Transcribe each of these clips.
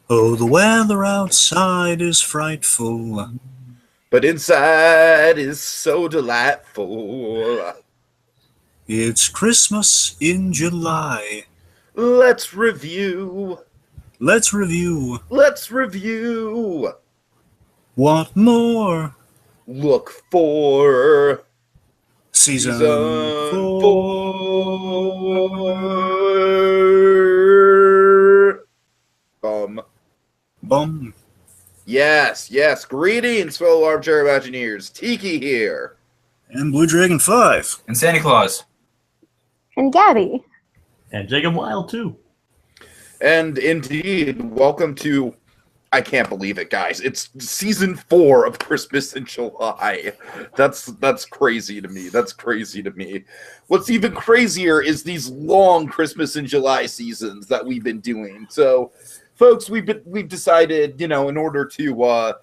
Oh, the weather outside is frightful, but inside is so delightful. It's Christmas in July. Let's review. Let's review. Let's review. What more? Look for Season 4. Bum. Yes. Greetings, fellow armchair Imagineers. Tiki here. And Blue Dragon 5. And Santa Claus. And Gabby. And Jacob Wild, too. And indeed, welcome to... I can't believe it, guys. It's season 4 of Christmas in July. That's crazy to me. That's crazy to me. What's even crazier is these long Christmas in July seasons that we've been doing. So, folks, we've decided, in order to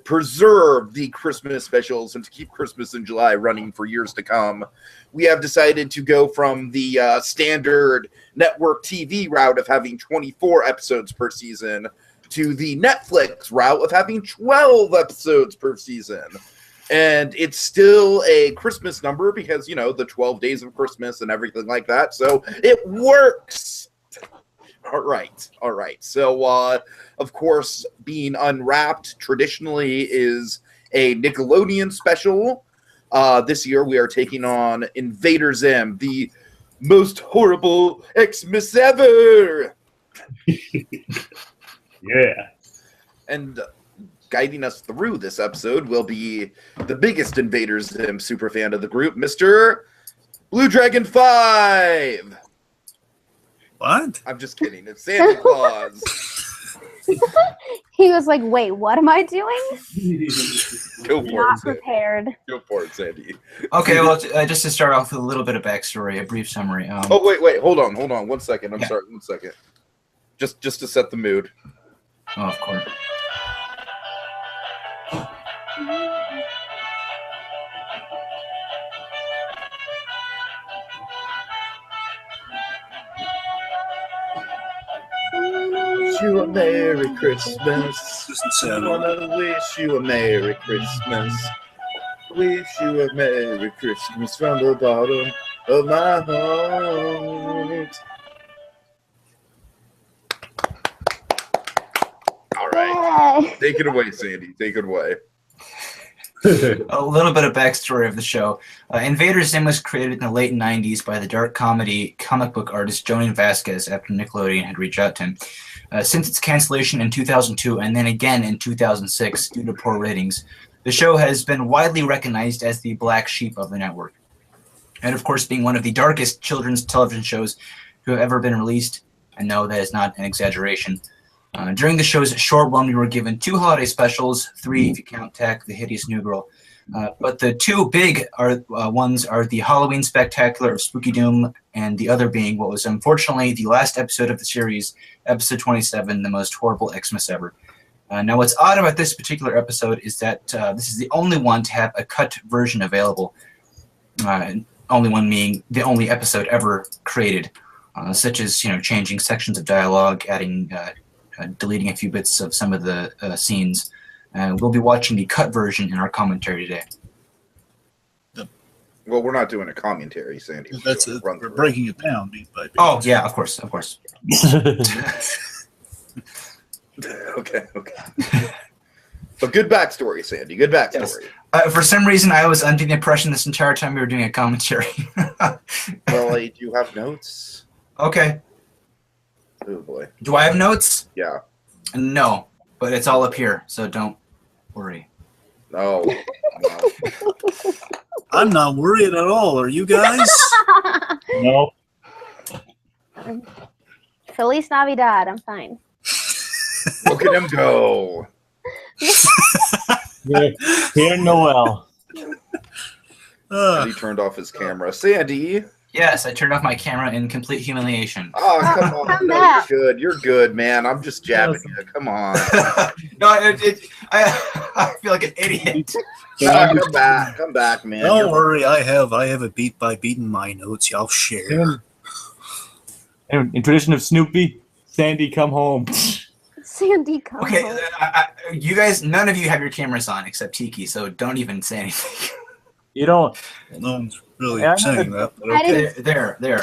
preserve the Christmas specials and to keep Christmas in July running for years to come, we have decided to go from the standard network TV route of having 24 episodes per season to the Netflix route of having 12 episodes per season. And it's still a Christmas number because, the 12 days of Christmas and everything like that. So it works. All right. So, of course, being Unwrapped traditionally is a Nickelodeon special. This year we are taking on Invader Zim, the most horrible Xmas ever. Yeah. And guiding us through this episode will be the biggest Invader Zim superfan of the group, Mr. Blue Dragon 5. What? I'm just kidding. It's Santa Claus. He was like, wait, what am I doing? Go for Not it, prepared. Go for it, Sandy. Okay, well, just to start off with a little bit of backstory, a brief summary. Oh, wait. Hold on. 1 second. I'm sorry. 1 second. Just to set the mood. Oh, of course. Wish you a Merry Christmas. Doesn't sound I wanna wish you a Merry Christmas. Wish you a Merry Christmas from the bottom of my heart. All right. Yay. Take it away, Sandy. Take it away. A little bit of backstory of the show. Invader Zim was created in the late 90s by the dark comedy comic book artist Joni Vasquez after Nickelodeon had reached out to him. Since its cancellation in 2002 and then again in 2006 due to poor ratings, the show has been widely recognized as the black sheep of the network. And of course, being one of the darkest children's television shows to have ever been released, I know that is not an exaggeration. During the show's short run, we were given 2 holiday specials, 3 if you count Tack, the Hideous New Girl. But the 2 big ones are the Halloween Spectacular of Spooky Doom, and the other being what was unfortunately the last episode of the series, episode 27, the most horrible Xmas ever. Now, what's odd about this particular episode is that this is the only one to have a cut version available, only one being the only episode ever created, such as changing sections of dialogue, adding deleting a few bits of some of the scenes. We'll be watching the cut version in our commentary today. Well, we're not doing a commentary, Sandy. That's it. We're breaking it down beat by beat. Oh, yeah, of course. Okay. But good backstory, Sandy. Good backstory. Yes. For some reason, I was under the impression this entire time we were doing a commentary. Well, do you have notes? Okay. Oh, boy. Do I have notes? Yeah. No, but it's all up here, so don't worry. No. I'm not worried at all. Are you guys? No. Feliz Navidad. I'm fine. Look at him go. Here, Noel. And he turned off his camera. Sandy. Yes, I turned off my camera in complete humiliation. Oh, come on. Come No, back. you're good. You're good, man. I'm just jabbing you. Come on. No, I feel like an idiot. Come back. Come back, man. Don't worry. I have a beat by beat in my notes. Y'all share. In tradition of Snoopy, Sandy, come home. Sandy combo. Okay, you guys, none of you have your cameras on except Tiki, so don't even say anything. You don't. Well, no one's really Yeah, saying that. But I okay. didn't- There.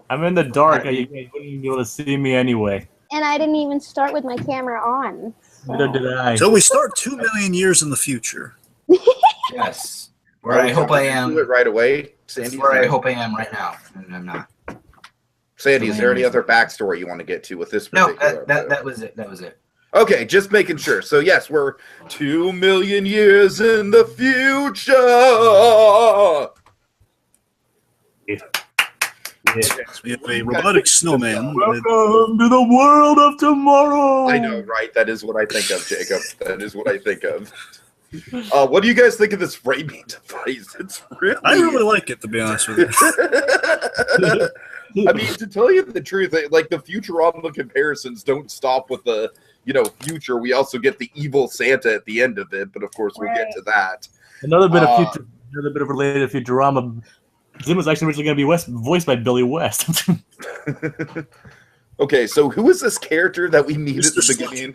I'm in the dark. You guys wouldn't be able to see me anyway. And I didn't even start with my camera on. Neither did I. So we start 2 million years in the future. Yes. Where I hope I am. Do it right away, That's Sandy. where I hope I am right now, and I'm not. Sandy, is there any other backstory you want to get to with this No, particular? that was it. That was it. Okay, just making sure. So yes, we're 2 million years in the future. Yeah. We have a robotic snowman. with- Welcome to the world of tomorrow. I know, right? That is what I think of, Jacob. That is what I think of. What do you guys think of this framing device? It's really. I really like it, to be honest with you. I mean, to tell you the truth, like the Futurama comparisons don't stop with the future. We also get the evil Santa at the end of it, but of course we'll get to that. Another bit of related Futurama. Zim was actually originally going to be voiced by Billy West. Okay, so who is this character that we meet at the beginning?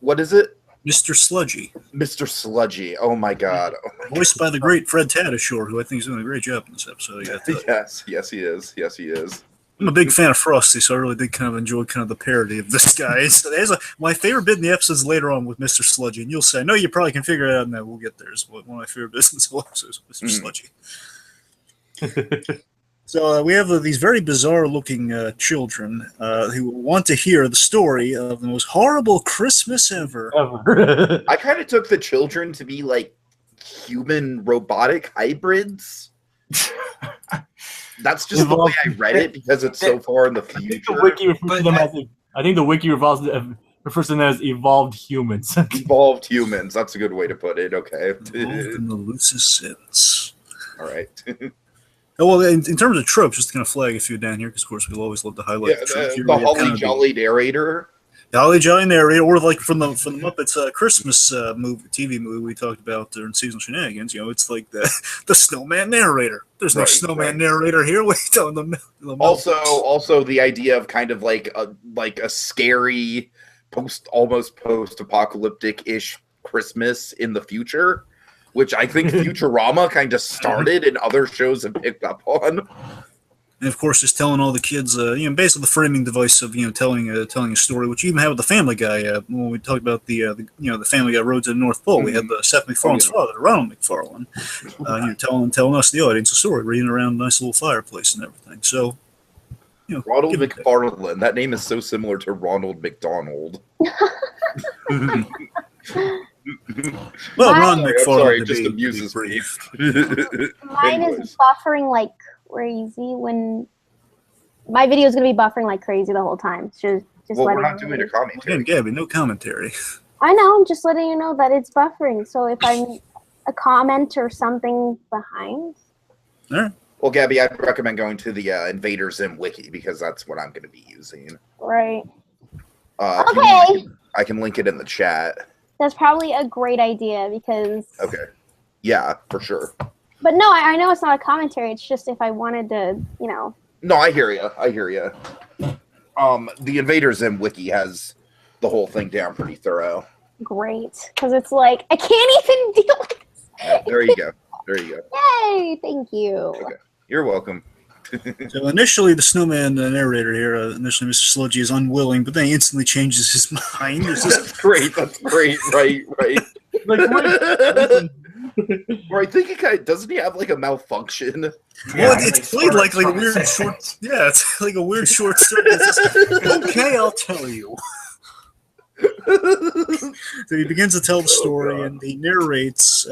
What is it? Mr. Sludgy, Mr. Sludgy. Oh my god. voiced by the great Fred Tatasciore, who I think is doing a great job in this episode. Yes, he is. Yes, he is. I'm a big fan of Frosty, so I really did kind of enjoy kind of the parody of this guy. My favorite bit in the episodes later on with Mr. Sludgy, and you'll say, I know you probably can figure it out, and then we'll get there. Is one of my favorite bits in this whole episode is Mr. Sludgy. So we have these very bizarre-looking children who want to hear the story of the most horrible Christmas ever. I kind of took the children to be like human robotic hybrids. That's just the way I read it because it's so far in the future. I think the wiki refers to them as evolved humans. Evolved humans. That's a good way to put it. Okay. Involved in the loosest sense. All right. Oh, well, in terms of tropes, just to kind of flag a few down here, because of course we'll always love to highlight the tropes. The Holly Jolly narrator. The Holly Jolly narrator, or like from the Muppets Christmas TV movie we talked about during seasonal shenanigans. It's like the snowman narrator. There's no snowman narrator here. Wait, on the Also the idea of kind of like a scary almost post-apocalyptic-ish Christmas in the future, which I think Futurama kind of started and other shows have picked up on. And of course, just telling all the kids, basically the framing device of telling a story, which you even had with the Family Guy. When we talked about the Family Guy Road to the North Pole, we had the Seth MacFarlane's father, Ronald McFarlane, telling us the audience a story, reading around a nice little fireplace and everything. So, Ronald McFarlane. That name is so similar to Ronald McDonald. Well, Ron McFarlane. Sorry, it just amuses me. Mine is buffering like crazy when my video is going to be buffering like crazy the whole time. Just we're not doing a commentary. Again, Gabby, no commentary. I know. I'm just letting you know that it's buffering. So if I'm a comment or something behind. All right. Well, Gabby, I'd recommend going to the Invader Zim wiki because that's what I'm going to be using. Right. Okay. I can link it in the chat. That's probably a great idea because. Okay. Yeah, for sure. But no, I know it's not a commentary. It's just if I wanted to, No, I hear you. The Invader Zim wiki has the whole thing down pretty thorough. Great, because it's like I can't even deal with this. Yeah, there you go. Yay! Thank you. Okay. You're welcome. So initially, the snowman narrator here, initially Mr. Sludgy is unwilling, but then he instantly changes his mind. That's great. Right. Or I think doesn't he have like a malfunction? Well, it's played like a weird short. Yeah, it's like a weird short story. Okay, I'll tell you. So he begins to tell the story, and he narrates.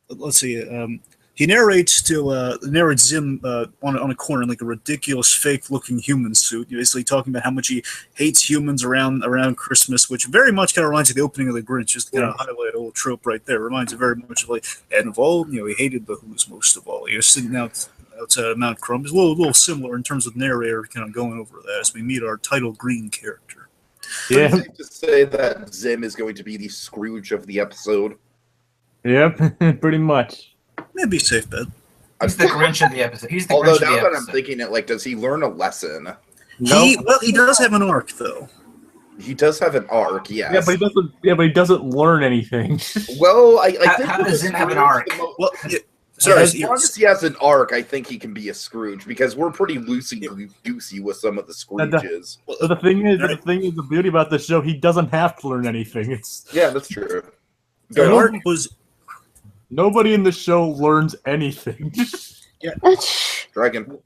Let's see. He narrates Zim on a corner in like a ridiculous fake-looking human suit, basically talking about how much he hates humans around Christmas, which very much kind of reminds you of the opening of the Grinch. Just to kind of highlight a little trope right there. Reminds you very much of like, and of all, he hated the Who's most of all. Sitting outside of Mount Crumb is a little similar in terms of narrator kind of going over that as we meet our title green character. Yeah. Safe to say that Zim is going to be the Scrooge of the episode. Yep, pretty much. That'd be a safe bet. He's the Grinch of the episode. Although now that I'm thinking it, like, does he learn a lesson? He does have an arc though. He does have an arc, yes. Yeah, but he doesn't learn anything. Well, I think How does Zim have an arc? Well, sorry, as long as he has an arc, I think he can be a Scrooge because we're pretty loosey-goosey with some of the Scrooges. But the thing is, the beauty about this show, he doesn't have to learn anything. Yeah, that's true. the arc was Nobody in the show learns anything. Dragon.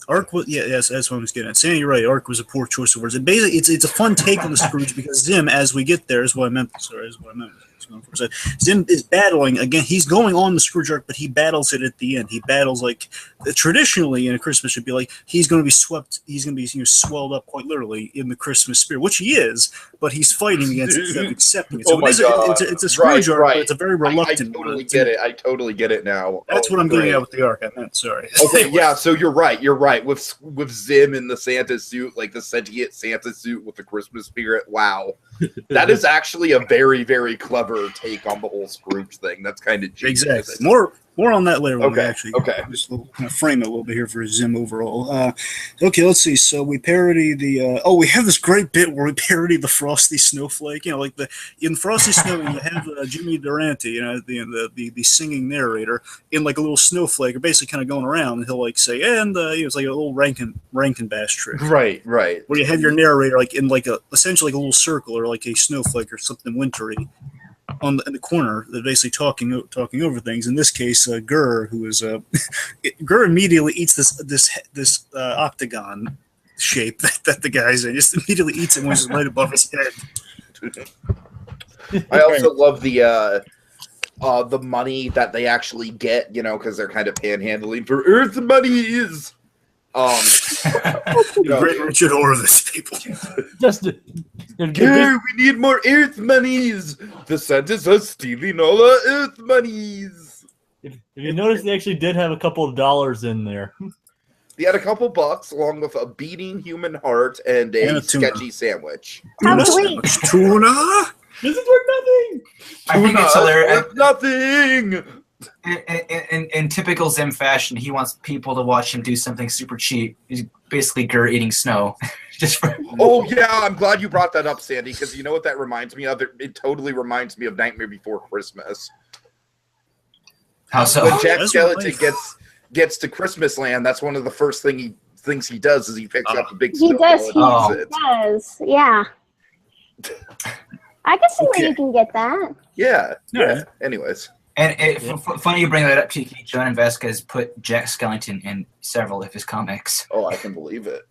Arc was yes, that's what I was getting at. Sandy, you're right. Arc was a poor choice of words. And basically, it's a fun take on the Scrooge because Zim, as we get there, is what I meant. Sorry, is what I meant. Zim is battling again. He's going on the Scrooge arc, but he battles it at the end. He battles like traditionally in a Christmas should be like he's going to be swept. He's going to be swelled up quite literally in the Christmas spirit, which he is. But he's fighting against it, instead of accepting it. So it's a Scrooge arc, but it's a very reluctant. I totally get it. I totally get it now. That's what I'm getting at with the arc. I meant sorry. Okay, yeah. So you're right. You're right. With Zim in the Santa suit, like the sentient Santa suit with the Christmas spirit. Wow, that is actually a very, very clever take on the whole Scrooge thing. That's kind of genius. Exactly. More on that later. Okay. Okay. Just kind of frame it a little bit here for Zim overall. Okay, let's see. So we parody the. We have this great bit where we parody the Frosty Snowflake. You know, like in Frosty Snow, you have Jimmy Durante, you know, the singing narrator in like a little snowflake, or basically kind of going around, and he'll like say, and it's like a little Rankin Bass trick. Right. Where you have your narrator like in like essentially like a little circle or like a snowflake or something wintry. In the corner, they're basically talking over things. In this case, Gurr, who is Gurr immediately eats this octagon shape that the guy's in. Just immediately eats it when it's right above his head. I also love the money that they actually get, you know, because they're kind of panhandling for Earth monies. Great Richard Horvitz people. Gurr, we need more Earth monies. The Santas are stealing all our Earth monies. If you notice, they actually did have a couple of dollars in there. They had a couple bucks along with a beating human heart and a sketchy sandwich. How sweet. Tuna? This is worth nothing. I think it's hilarious. Worth nothing. In typical Zim fashion, he wants people to watch him do something super cheap. He's basically Gurr eating snow. Oh yeah, I'm glad you brought that up, Sandy, because you know what that reminds me of? It totally reminds me of Nightmare Before Christmas. How so? When Jack Skellington gets to Christmas Land, that's one of the first things he does is he picks up a big snowball and eats it. He does, yeah. I can see where you can get that. Yeah. Anyways. And funny you bring that up, Cheeky. Jonan Vasquez put Jack Skellington in several of his comics. Oh, I can believe it.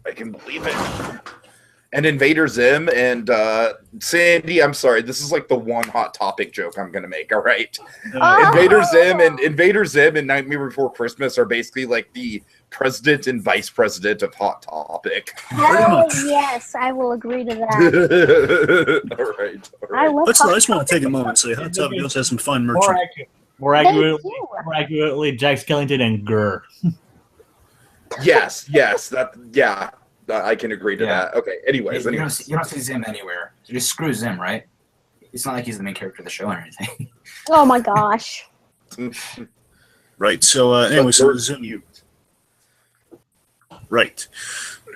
And Invader Zim and Sandy, I'm sorry, this is like the one hot topic joke I'm gonna make, all right? Invader Zim and Nightmare Before Christmas are basically like the president and vice president of Hot Topic. Oh, yes, I will agree to that. All right. I just want to take a moment and say Hot Topic also has some fun merch. More accurately, Jack Skellington and Gurr. Yes, I can agree to that. Okay, anyways. You don't see Zim anywhere. You just screw Zim, right? It's not like he's the main character of the show or anything. Oh my gosh. Right, so anyway, so Zim... Right.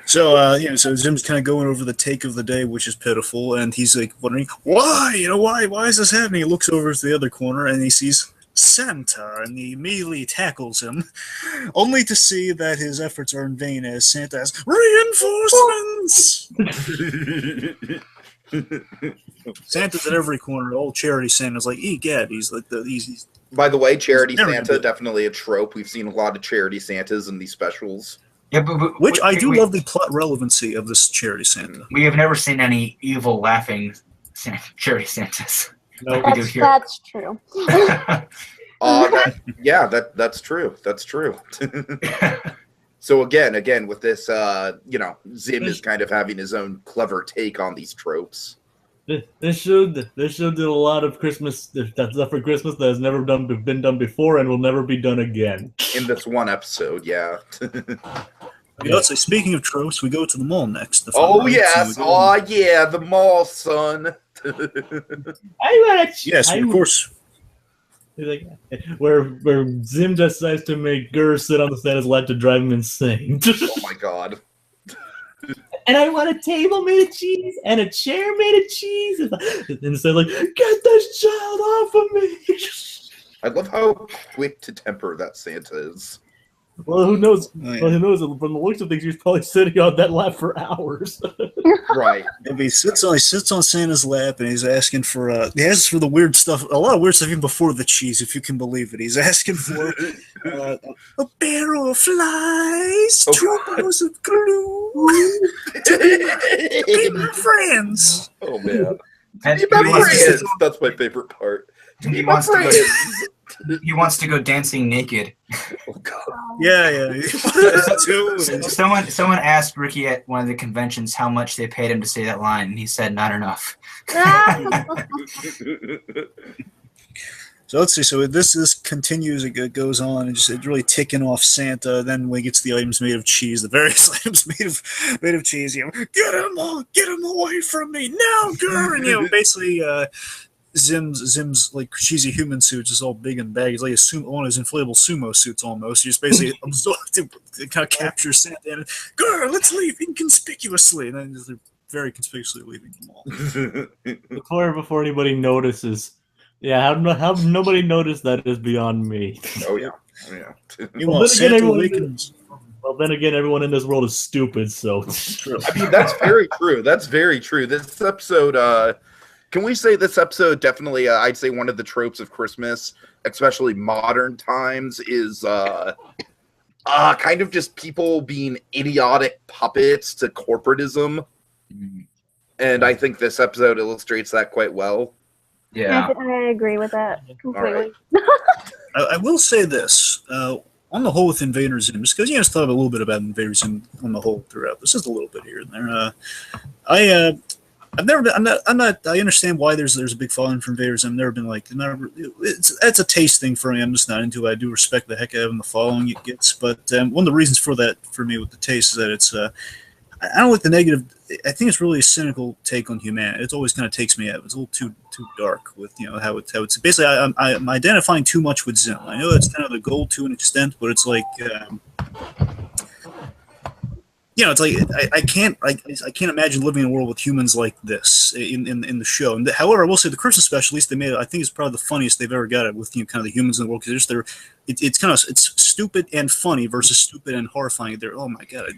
So, so Zim's kind of going over the take of the day, which is pitiful, and he's like wondering, why? Why is this happening? He looks over to the other corner, and he sees Santa, and he immediately tackles him, only to see that his efforts are in vain as Santa has reinforcements! Santa's at every corner. Old charity Santa's like, egad, he's like he's By the way, charity Santa, definitely a trope. We've seen a lot of charity Santas in these specials. Yeah, but I do love the plot relevancy of this charity Santa. We have never seen any evil laughing charity Santas. No, we do here. That's true. That's true. That's true. So again, with this, Zim is kind of having his own clever take on these tropes. This show did a lot of Christmas stuff for Christmas that has never been done before and will never be done again. In this one episode, yeah. Let's say, speaking of tropes, we go to the mall next. The mall, son. Yes, of course. Like, where Zim decides to make Gurr sit on the Santa's lap to drive him insane. Oh my god. and I want a table made of cheese and a chair made of cheese. And they're like, get this child off of me. I love how quick to temper that Santa is. Well, who knows? Oh, yeah. Well, who knows? From the looks of things, he's probably sitting on that lap for hours. Right. If he sits on Santa's lap and he's asking for he asks for the weird stuff, a lot of weird stuff even before the cheese, if you can believe it. He's asking for a barrel of flies, 2 bars of glue, to be my friends. Oh man. And Be my he wants to- friends. That's my favorite part. To be He my wants to go- friends. He wants to go dancing naked. Oh god. Yeah. Someone asked Ricky at one of the conventions how much they paid him to say that line, and he said not enough. So let's see. So this continues. It goes on, and it's really ticking off Santa. Then when he gets the items made of cheese, the various items made of cheese, get them away from me now, girl. And basically, Zim's like cheesy human suits is all big and baggy. It's like one of his inflatable sumo suits almost. He just basically absorbs to kind of capture Santa and girl, let's leave inconspicuously, and then they're very conspicuously leaving them all. Before anybody notices. Yeah, how nobody noticed that is beyond me. Oh yeah. Meanwhile, Santa awakens. Well, then again, everyone in this world is stupid, so. I mean, that's very true. That's very true. This episode, can we say this episode definitely, I'd say one of the tropes of Christmas, especially modern times, is kind of just people being idiotic puppets to corporatism. And I think this episode illustrates that quite well. Yeah. I agree with that completely. I will say this. On the whole, with Invader Zim, just because just thought a little bit about Invader Zim on the whole throughout. This is a little bit here and there. I've never been. I'm not. I understand why there's a big following from Invader Zim. I've never been like. That's a taste thing for me. I'm just not into it. I do respect the heck out of the following it gets, but one of the reasons for that for me with the taste is that it's. I don't like the negative. I think it's really a cynical take on humanity. It always kind of takes me out. It's a little too dark with how it's basically. I'm identifying too much with Zim. I know that's kind of the goal to an extent, but it's like. It's like I can't imagine living in a world with humans like this in the show. And however, I will say the Christmas special, at least they made it. I think it's probably the funniest they've ever got it with kind of the humans in the world because it's stupid and funny versus stupid and horrifying. They're oh my god.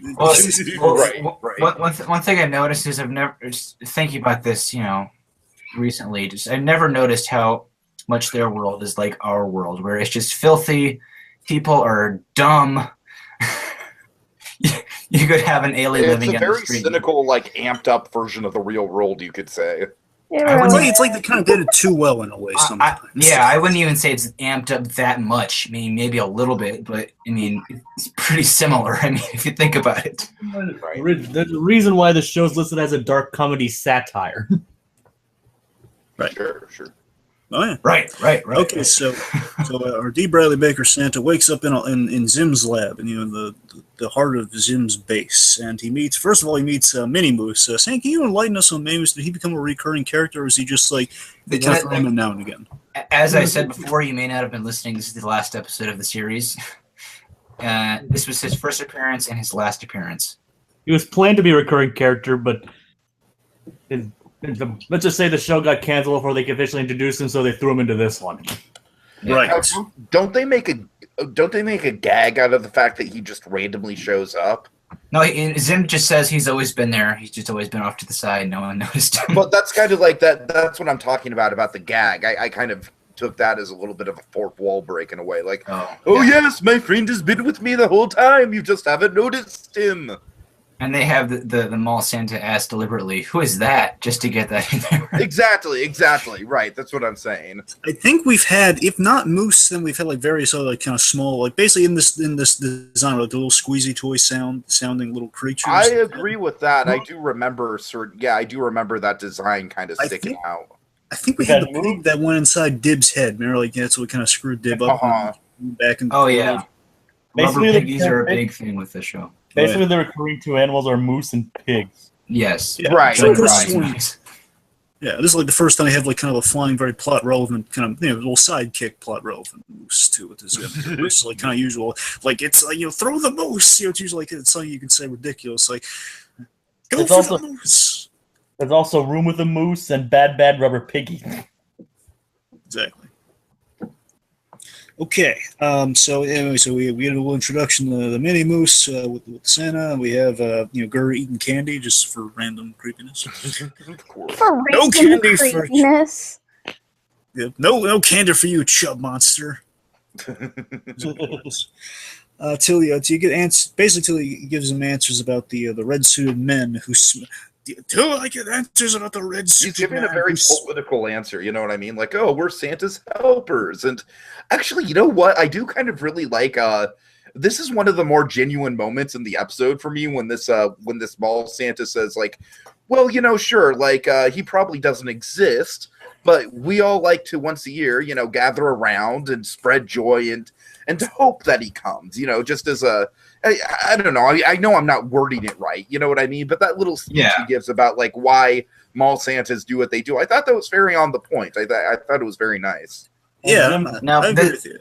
Right. One thing I noticed is I've never just thinking about this, recently. I've never noticed how much their world is like our world, where it's just filthy. People are dumb. You could have an alien living on the street. It's a very cynical, like amped up version of the real world, you could say. It's like they kind of did it too well in a way. Sometimes. I wouldn't even say it's amped up that much. I mean, maybe a little bit, but I mean, it's pretty similar. I mean, if you think about it. Right. There's a reason why the show's listed as a dark comedy satire. Right. Sure. Oh yeah. Right. Okay, so our D. Bradley Baker Santa wakes up in Zim's lab, and the heart of Zim's base, and he meets Mini Moose. Sam, can you enlighten us on Mini Moose? Did he become a recurring character, or is he just like they kind of throw him in now and again? As I said before, you may not have been listening. This is the last episode of the series. This was his first appearance and his last appearance. He was planned to be a recurring character, but let's just say the show got canceled before they could officially introduce him, so they threw him into this one. Right. Now, don't they make a gag out of the fact that he just randomly shows up? No, Zim just says he's always been there. He's just always been off to the side. No one noticed him. But that's kind of like that. That's what I'm talking about the gag. I kind of took that as a little bit of a fourth wall break in a way. Like, yes, my friend has been with me the whole time. You just haven't noticed him. And they have the mall Santa ask deliberately, "Who is that?" just to get that in there. Exactly. Right. That's what I'm saying. I think we've had, if not Moose, then we've had like various other like kind of small, like basically in this design, like the little squeezy toy sounding little creatures. I agree with that. I do remember that design kind of sticking out. I think we had the pig that went inside Dib's head. Remember, like that's what kind of screwed Dib up and back and yeah. Rubber piggies are a big thing with the show. Basically, the recurring two animals are moose and pigs. Yes. Yeah. Right. So yeah, this is like the first time I have like kind of a flying, very plot relevant kind of little sidekick plot relevant moose too with this. It's like kind of usual. Like it's like throw the moose. It's usually like it's something you can say ridiculous. Like Go It's for also- the moose. There's also Room with a Moose and Bad Rubber Piggy. Exactly. Okay. So anyway, we had a little introduction to the mini moose with Santa. We have Gurr eating candy just for random creepiness. Of course. For No random candy for- creepiness. No candy for you, chub monster. Till you get answers. Basically, till he gives him answers about the red suited men who. Till I get answers about the red suited He's giving a very political answer, you know what I mean? Like, oh, we're Santa's helpers. And actually, you know what? I do kind of really like this is one of the more genuine moments in the episode for me when this mall Santa says, like, well, sure, like he probably doesn't exist, but we all like to once a year, gather around and spread joy and to hope that he comes, just as I don't know. I know I'm not wording it right. You know what I mean? But that little speech he gives about like why mall Santas do what they do, I thought that was very on the point. I thought it was very nice. Yeah, Now, I agree with you.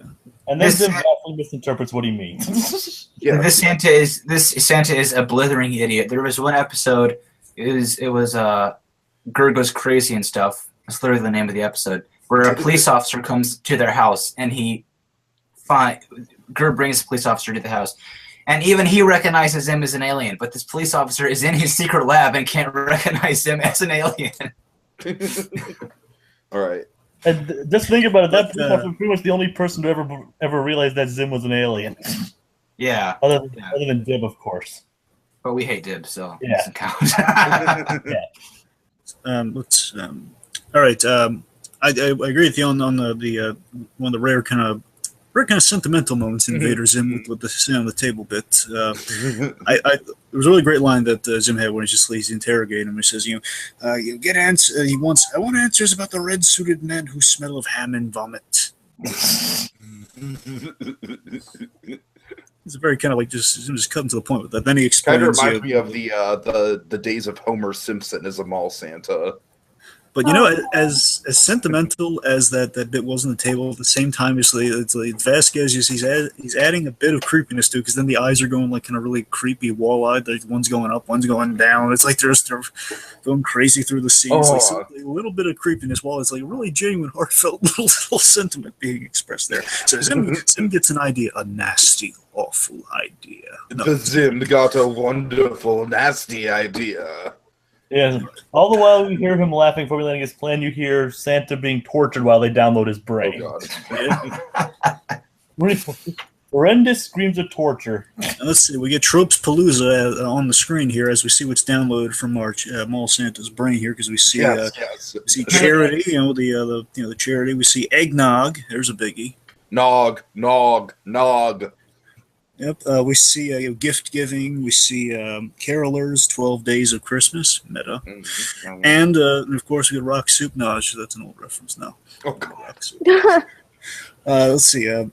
And then Zim definitely misinterprets what he means. Yeah, this Santa is a blithering idiot. There was one episode. It was Gurr goes crazy and stuff. That's literally the name of the episode. Where a police officer comes to their house and Gurr brings a police officer to the house. And even he recognizes him as an alien, but this police officer is in his secret lab and can't recognize him as an alien. All right. And just think about it. That police officer was pretty much the only person to ever realize that Zim was an alien. Yeah. Other than Dib, of course. But we hate Dib, so it Yeah. doesn't count. Yeah. All right. I agree with you on the one of the rare kind of sentimental moments in Invader Zim with the sit on the table bit. There was a really great line that Zim had when he's interrogating him. He says, "You get answers." I want answers about the red suited men who smell of ham and vomit. It's very kind of like just cutting to the point with that. Then he explains. Kind of reminds me of the days of Homer Simpson as a mall Santa. But as sentimental as that bit was on the table, at the same time, it's like Vasquez. He's adding a bit of creepiness to it because then the eyes are going like kind of really creepy, wall-eyed. Like one's going up, one's going down. It's like they're going crazy through the scenes. Like a little bit of creepiness, while it's like a really genuine, heartfelt little sentiment being expressed there. So Zim gets an idea, a nasty, awful idea. The Zim got a wonderful, nasty idea. Yeah. All the while we hear him laughing, formulating his plan, you hear Santa being tortured while they download his brain. Oh God. Horrendous screams of torture. And let's see, we get Tropes Palooza on the screen here as we see what's downloaded from our Mall Santa's brain here because we see we see charity, the charity. We see eggnog. There's a biggie. Nog. Yep. We see gift giving. We see carolers. 12 Days of Christmas. Meta. Mm-hmm. And of course we get rock soup. No, that's an old reference now. Oh God. Rock soup. Let's see.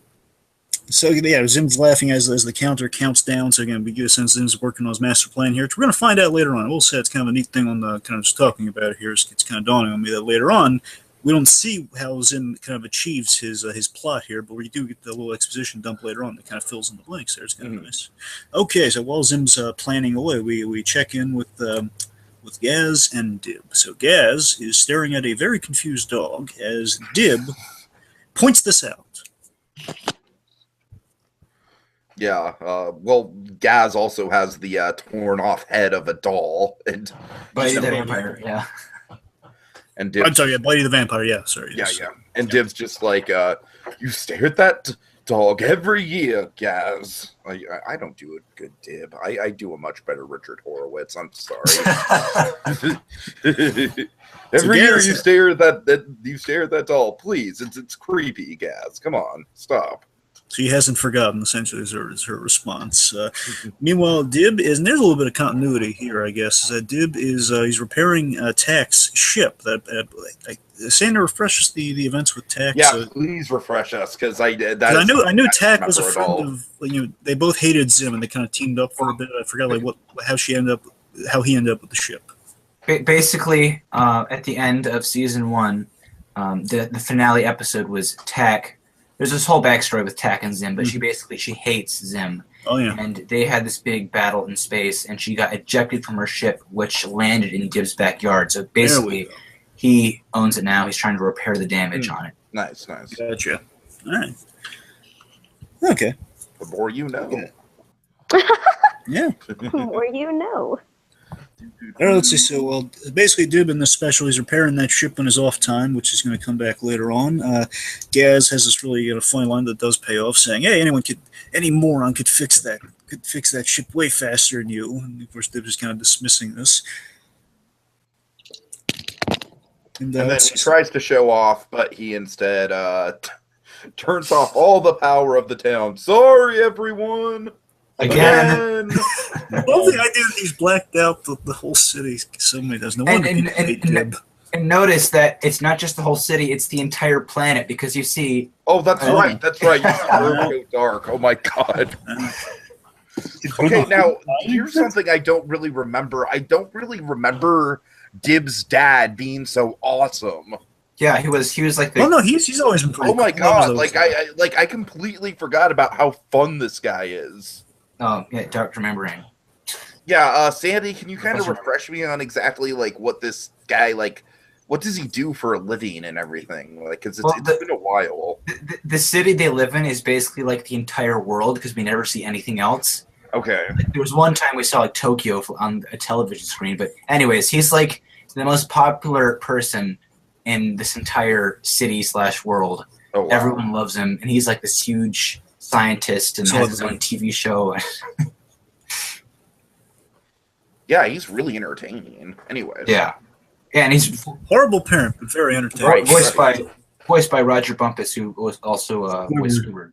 So yeah, Zim's laughing as the counter counts down. So again, we get a sense Zim's working on his master plan here, which we're going to find out later on. I will say it's kind of a neat thing on the kind of just talking about it here. It's kind of dawning on me that later on we don't see how Zim kind of achieves his plot here, but we do get the little exposition dump later on that kind of fills in the blanks there. It's kind of nice. Okay, so while Zim's planning away, we check in with Gaz and Dib. So Gaz is staring at a very confused dog as Dib points this out. Yeah. Well, Gaz also has the torn off head of a doll, and But the vampire, yeah. And Dib's, I'm sorry, Blighty the Vampire, yeah, sorry. Yes. Yeah. And Dib's just like, you stare at that dog every year, Gaz. I don't do a good Dib. I do a much better Richard Horowitz. I'm sorry. Every year you stare at that doll. Please, it's creepy, Gaz. Come on, stop. She hasn't forgotten, essentially, is her response. Meanwhile, Dib is, and there's a little bit of continuity here, I guess, is that Dib is he's repairing Tack's ship. Santa refreshes the events with Tack. Yeah, please refresh us, because I knew Tack was a friend of, they both hated Zim, and they kind of teamed up for a bit. I forgot how he ended up with the ship. Basically, at the end of season 1, the finale episode was Tack. There's this whole backstory with Tack and Zim, but she hates Zim. Oh yeah. And they had this big battle in space, and she got ejected from her ship, which landed in Dib's backyard. So basically, he owns it now. He's trying to repair the damage on it. Nice. Gotcha. All right. Okay. The more you know. Yeah. The more you know. All right, let's see. So, well, basically, Dib in this special, he's repairing that ship on his off time, which is going to come back later on. Gaz has this really funny line that does pay off, saying, "Hey, any moron could fix that ship way faster than you." And of course, Dib is kind of dismissing this. And then he tries to show off, but he instead turns off all the power of the town. Sorry, everyone. Again. I love the idea that he's blacked out the whole city. So many does. No wonder people hate Dib. And notice that it's not just the whole city; it's the entire planet. Because you see, oh, that's right. You see Earth go dark. Oh my god. Okay, now here's something I don't really remember. I don't really remember Dib's dad being so awesome. Yeah, he was like the. Oh no, he's always been pretty. Oh my god! I completely forgot about how fun this guy is. Oh yeah, dark remembering. Yeah, Sandy, can you kind of refresh me on exactly what this guy what does he do for a living and everything? Because it's been a while. The city they live in is basically like the entire world because we never see anything else. Okay. There was one time we saw Tokyo on a television screen, but anyways, he's like the most popular person in this entire city/world. Oh, wow. Everyone loves him, and he's like this huge scientist and has his own TV show. Yeah, he's really entertaining. Anyways. Yeah, and he's horrible parent, but very entertaining. Right, voiced by Roger Bumpus, who was also voiced Squidward.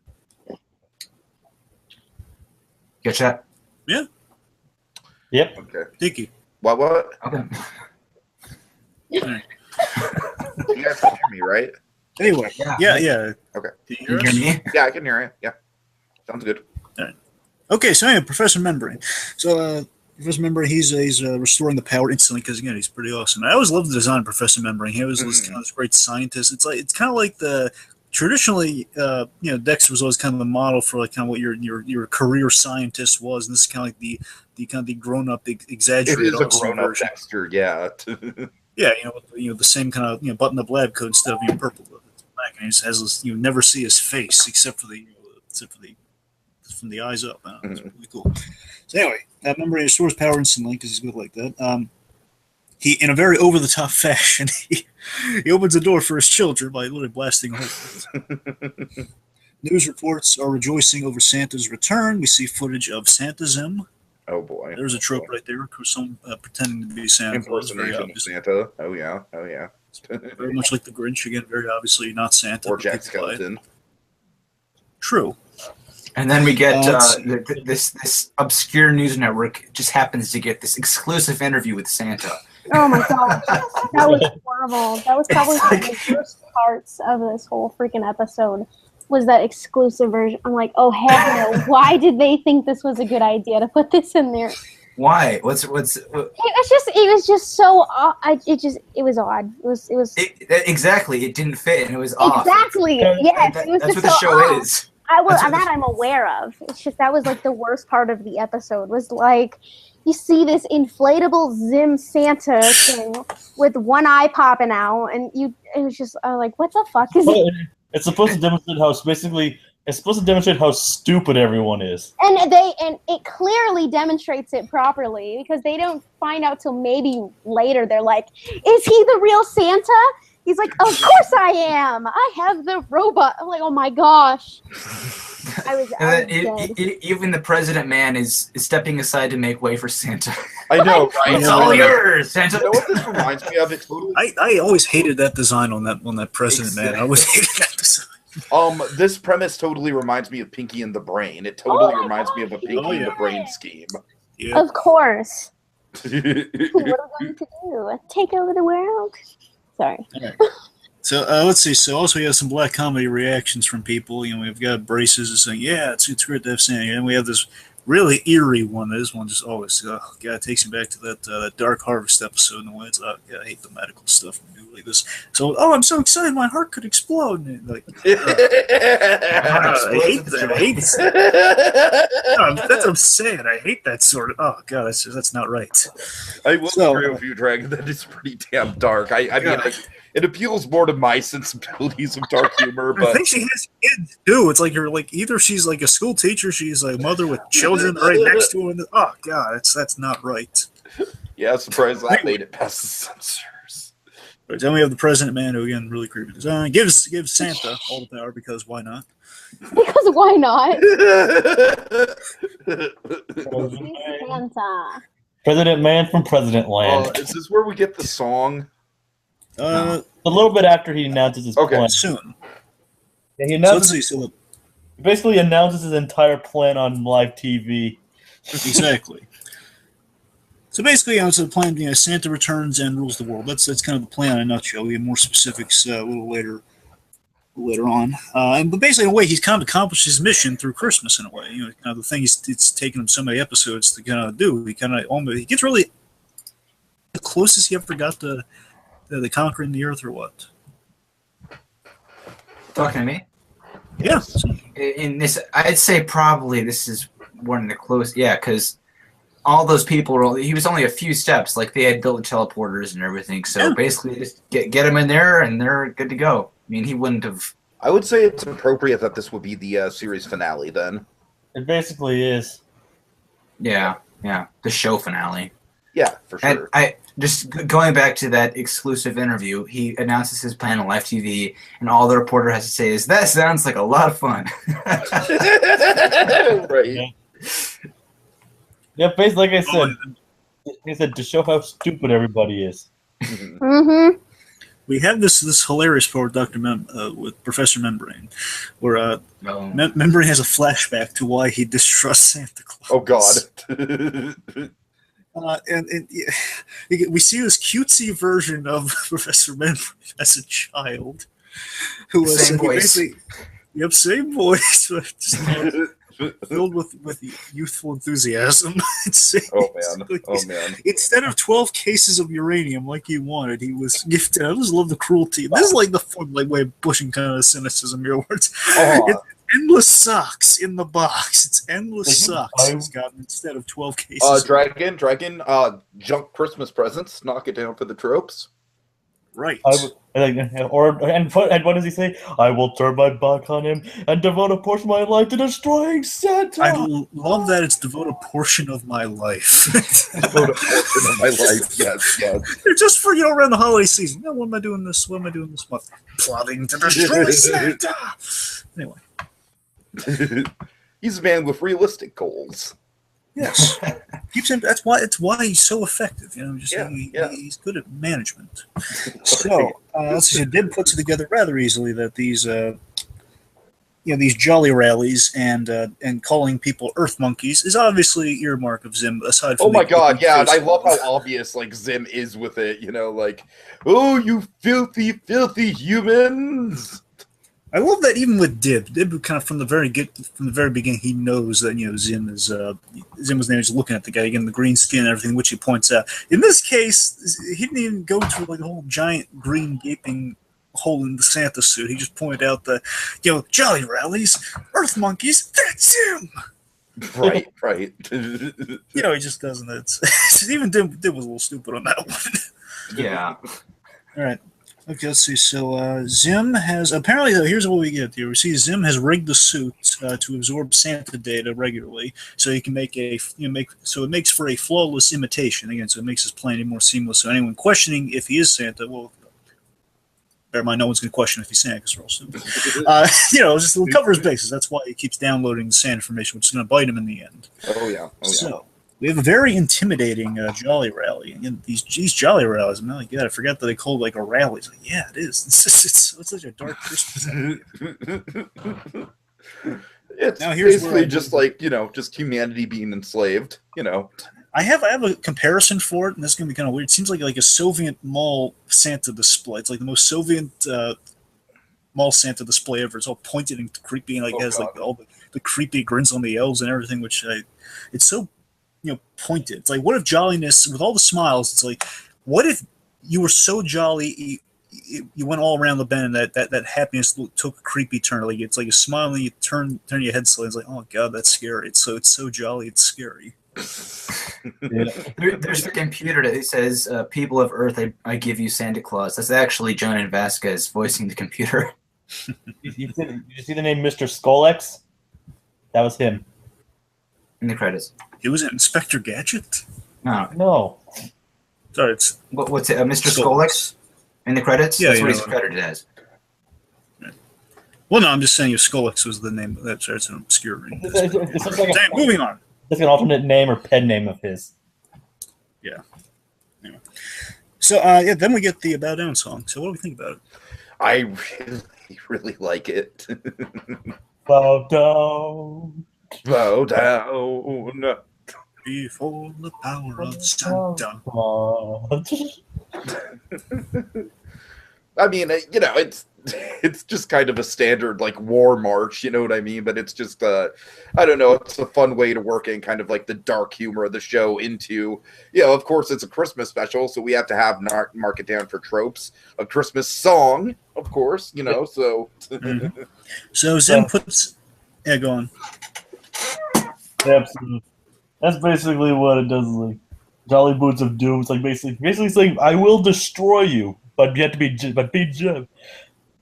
Get that? Yeah. Yep. Okay. Thank you. What? Okay. You guys can hear me, right? Anyway. Yeah. Okay. Can you hear me? Yeah, I can hear you. Yeah. Sounds good. All right. Okay, so anyway, Professor Membrane. So, Professor Membrane, he's restoring the power instantly because again, he's pretty awesome. I always loved the design of Professor Membrane. He was this great scientist. It's kind of like the traditionally, Dexter was always kind of the model for kind of what your career scientist was, and this is kind of like the kind of the grown up, exaggerated. It is a grown up Dexter, yeah. Yeah, the same kind of button up lab coat instead of purple. It's black, and he just has this. You never see his face except for from the eyes up. It's really cool. So anyway, that membrane restores power instantly because he's good like that. He, in a very over-the-top fashion, he opens the door for his children by literally blasting a hole. News reports are rejoicing over Santa's return. We see footage of Santa Zim. Oh boy! There's a trope right there. Someone pretending to be Santa. Impersonation of Santa. Oh yeah. Very much like the Grinch again. Very obviously not Santa. Or Jack Skellington. True. And then we get this obscure news network just happens to get this exclusive interview with Santa. Oh my god, that was horrible. That was probably one of the worst parts of this whole freaking episode. Was that exclusive version? I'm like, oh hell no! Why did they think this was a good idea to put this in there? Why? What? It was just so. It was odd. It was exactly. It didn't fit, and it was off. Exactly. Yes, that's it was what just the so show off. is. That I'm aware of. It's just that was like the worst part of the episode. Was like you see this inflatable Zim Santa thing with one eye popping out, and it was just like, what the fuck is it? It's supposed to demonstrate how stupid everyone is. And it clearly demonstrates it properly because they don't find out till maybe later. They're like, is he the real Santa? He's like, of course I am. I have the robot. I'm like, oh my gosh. I was dead. Even the president man is stepping aside to make way for Santa. I know, right? It's all yours, Santa. You know what this reminds me of? It totally. I always hated that design on that president man. I always hated that design. This premise totally reminds me of Pinky and the Brain. It totally reminds me of a Pinky and the Brain scheme. Yeah. Of course. What are we going to do? Take over the world? Sorry. Right. So let's see. So also we have some black comedy reactions from people. We've got Braces saying, "Yeah, it's great to have Santa." And we have this really eerie one. This one just always, God, it takes me back to that Dark Harvest episode in the woods. Oh, God, I hate the medical stuff and do like this. So, I'm so excited, my heart could explode. And like, I hate that. I hate that. That's what I'm saying. I hate that sort of. Oh God, that's not right. I will agree with you, Dragon. That is pretty damn dark. I mean, it appeals more to my sensibilities of dark humor. But I think she has kids too. It's like either she's like a school teacher, she's a mother with children right next to her. And oh God, that's not right. Yeah, surprised that made it past the censors. Right, then we have the President Man, who again really creepy design. Gives Santa all the power because why not? Because why not? Santa. President Man from President Land. Is this where we get the song? A little bit after he announces his plan. Soon. Yeah, he basically announces his entire plan on live TV. Exactly. So basically, it's a plan. Santa returns and rules the world. That's kind of the plan in a nutshell. We have more specifics a little later on. But basically, in a way, he's kind of accomplished his mission through Christmas. In a way, kind of the thing it's taken him so many episodes to kind of do. He gets really the closest he ever got to the conquering the earth, or what? Talking to me? Yeah. In this, I'd say probably this is one of the closest. Yeah, because all those people he was only a few steps. Like they had built teleporters and everything. So basically, just get them in there, and they're good to go. I mean, he wouldn't have. I would say it's appropriate that this would be the series finale. Then it basically is. Yeah, the show finale. Yeah, for sure. And I just going back to that exclusive interview, he announces his plan on live TV, and all the reporter has to say is, "That sounds like a lot of fun." Right. Yeah, basically, like I said, he said to show how stupid everybody is. Mm-hmm. We have this hilarious part with with Professor Membrane, where Membrane has a flashback to why he distrusts Santa Claus. Oh God! We see this cutesy version of Professor Membrane as a child, who was same voice. Same voice, but just filled with youthful enthusiasm. Oh man! Instead of 12 cases of uranium like he wanted, he was gifted. I just love the cruelty. This is like the fun way of pushing kind of cynicism here. It's endless socks in the box. It's endless socks he's gotten instead of 12 cases. Dragon, junk Christmas presents. Knock it down for the tropes. Right. And what does he say? I will turn my back on him and devote a portion of my life to destroying Santa. I love that it's devote a portion of my life. Devote a portion of my life. Yes. Just for around the holiday season. What am I doing this? What am I doing this month? Plotting to destroy Santa. Anyway, he's a man with realistic goals. Yes, keeps him. That's why he's so effective. He's good at management. So, Dib puts it together rather easily that these these jolly rallies and calling people Earth monkeys is obviously earmark of Zim. Aside from my God, yeah, and I love how obvious Zim is with it. Oh, you filthy humans. I love that even with Dib kind of from the very beginning, he knows that Zim was there. He's looking at the guy again, the green skin and everything, which he points out. In this case, he didn't even go to the whole giant green gaping hole in the Santa suit. He just pointed out the jolly rallies, Earth monkeys. That's him. Right. He just doesn't. It's even Dib was a little stupid on that one. Yeah. All right. Okay, let's see. So Zim has apparently, though, here's what we get here. We see Zim has rigged the suit to absorb Santa data regularly, so he can make so it makes for a flawless imitation. Again, so it makes his plan more seamless. So anyone questioning if he is Santa, well, bear in mind, no one's going to question if he's Santa because we're all stupid. Just to cover his bases. That's why he keeps downloading the Santa information, which is going to bite him in the end. Oh yeah. So we have a very intimidating jolly rally. And these jolly rallies, I'm like, God, I forgot that they called a rally. It's like, yeah, it is. It's such a dark Christmas. It's basically just just humanity being enslaved. I have a comparison for it, and this is going to be kind of weird. It seems like a Soviet mall Santa display. It's like the most Soviet mall Santa display ever. It's all pointed and creepy, and has all the the creepy grins on the elves and everything, it's so pointed. It's like, what if jolliness with all the smiles? It's like, what if you were so jolly, you went all around the bend, and that happiness took a creepy turn. Like it's like a smile, and you turn your head slightly. It's like, oh god, that's scary. It's so jolly, it's scary. There's the computer that says, "People of Earth, I give you Santa Claus." That's actually Jonan Vasquez voicing the computer. You see the name Mr. Skolex? That was him in the credits. He was Inspector Gadget. No. Sorry, it's what's it? Mr. Skolex in the credits. Yeah, that's what he's credited as. Well, no, I'm just saying if Skolex was the name. That's an obscure name. Like moving on. That's an alternate name or pen name of his. Yeah. Anyway. So, then we get the Bow Down song. So what do we think about it? I really like it. Bow down. Bow down. Before the power of Santa. I mean, it's just kind of a standard like war march, you know what I mean? But it's just I don't know, it's a fun way to work in kind of like the dark humor of the show into, of course it's a Christmas special, so we have to have mark it down for tropes. A Christmas song, of course, so. Mm-hmm. So Zim puts, go on. Absolutely. That's basically what it does. Like Jolly Boots of Doom. It's like basically saying, "I will destroy you, but you have to be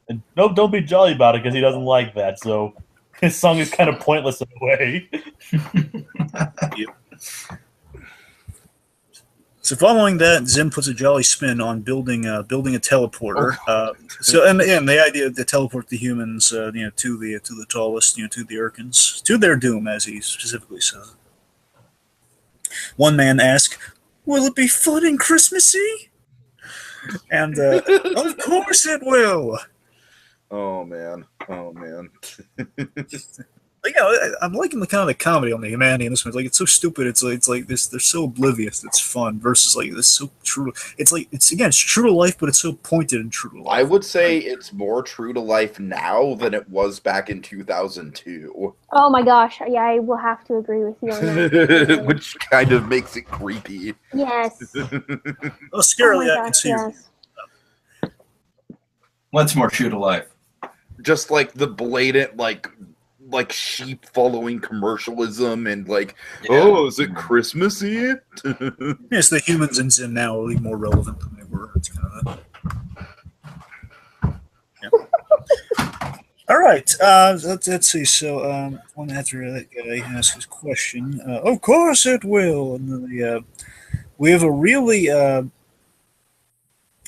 and no, don't be jolly about it," because he doesn't like that. So his song is kind of pointless in a way. Yep. So following that, Zim puts a jolly spin on building a teleporter. And the idea to teleport the humans, to the tallest, to the Urkins, to their doom, as he specifically said. One man asked, "Will it be fun and Christmassy?" And of course it will. Oh man. Like, I'm liking the kind of the comedy on the humanity in this one. Like, it's so stupid. It's like this. They're so oblivious. It's fun versus like this so true. It's like it's true to life, but it's so pointed and true to life. I would say it's more true to life now than it was back in 2002. Oh my gosh! Yeah, I will have to agree with you on that. Which kind of makes it creepy. Yes. Oh, scarily, I can see. Yes. What's more true to life? Just like the blatant like sheep following commercialism and is it Christmassy? Yes, the humans in Zim now are more relevant than they were. It's kind of that. Yeah. All right, let's see. So, one after that guy asks his question. Of course it will. And then we have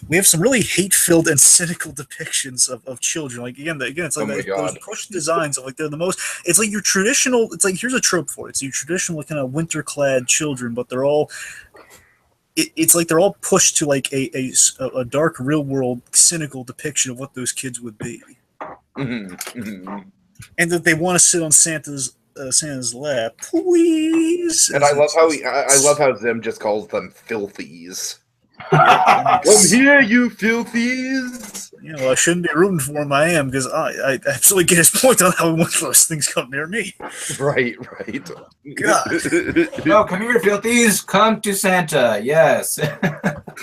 we have some really hate-filled and cynical depictions of children. Like again, it's like those push designs of they're the most. It's like your traditional. It's like here's a trope for it. It's your traditional kind of winter-clad children, but they're all. It's like they're all pushed to like a dark, real-world, cynical depiction of what those kids would be, and that they want to sit on Santa's lap, please. And I love how Zim just calls them filthies. Come here, you filthies! Well, I shouldn't be rooting for him. I am, because I absolutely get his point on how one of those things come near me. Right. God. Oh, come here, filthies! Come to Santa. Yes.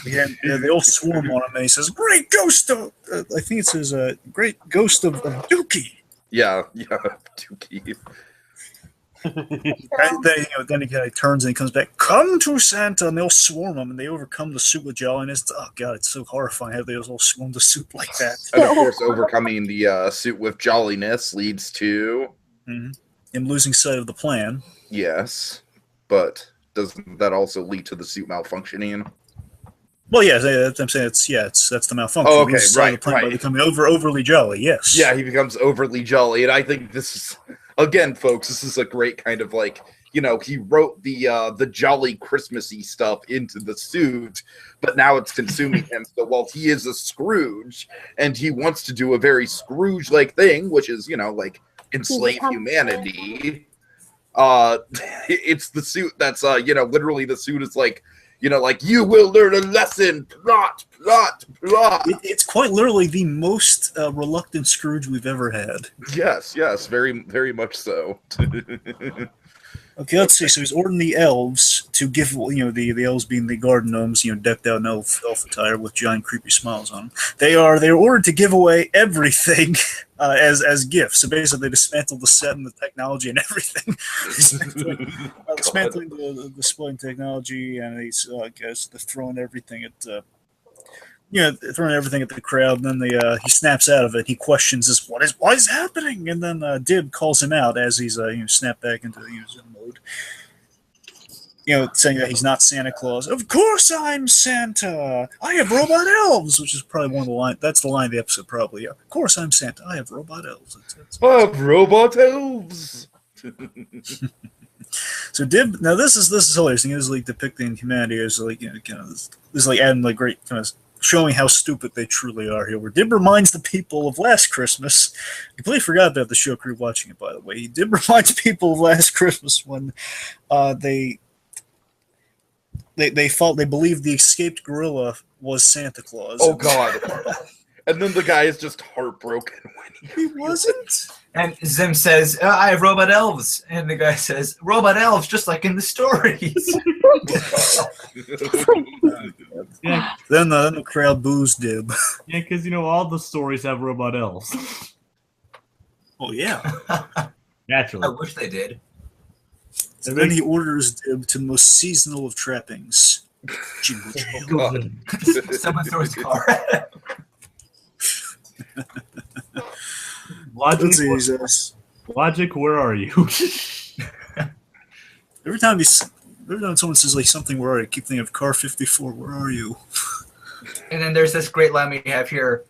Yeah, they all swarm on him, and he says, "Great ghost of," I think it says, "Great ghost of Dookie." Yeah, Dookie. Then he turns and he comes back. "Come to Santa," and they'll swarm him, and they overcome the suit with jolliness. Oh god, it's so horrifying how they all swarm the suit like that. And of course, overcoming the suit with jolliness leads to him losing sight of the plan. Yes, but doesn't that also lead to the suit malfunctioning? Well, yeah, I'm saying that's the malfunction. Oh, okay, right. By becoming overly jolly. Yes. Yeah, he becomes overly jolly, and I think this is. Again, folks, this is a great kind of he wrote the jolly Christmassy stuff into the suit, but now it's consuming him. So while he is a Scrooge and he wants to do a very Scrooge-like thing, which is, enslave humanity, it's the suit that's, literally the suit is like, you will learn a lesson, plot. It's quite literally the most reluctant Scrooge we've ever had. Yes, very, very much so. Okay, let's see. So he's ordering the elves to give, the elves being the garden gnomes, decked out in elf attire with giant creepy smiles on them. They're ordered to give away everything as gifts. So basically, they dismantle the set and the technology and everything. Dismantling the display technology, and he's they're throwing everything at. Throwing everything at the crowd, and then he snaps out of it. He questions this, what is happening? And then Dib calls him out as he's snapped back into Zen mode. Saying that he's not Santa Claus. Of course I'm Santa. I have robot elves, which is probably one of the line. That's the line of the episode, probably. Yeah. Of course I'm Santa. I have robot elves. I have robot elves. So Dib, now this is hilarious. He is like depicting humanity as like kind of this is like adding like great kind of showing how stupid they truly are here. Where Dib reminds the people of last Christmas. I completely forgot about the show crew watching it, by the way. Dib reminds people of last Christmas when they believed the escaped gorilla was Santa Claus. Oh God! And then the guy is just heartbroken when he wasn't. And Zim says, I have robot elves. And the guy says, robot elves, just like in the stories. Yeah. Then the crowd boos Dib. Yeah, because, all the stories have robot elves. Oh, yeah. Naturally. I wish they did. And then he orders Dib to the most seasonal of trappings. Jingle jangle. Someone throws a car at him. Logic, where are you? Every time someone says like something, where are you? I keep thinking of Car 54. Where are you? And then there's this great line we have here.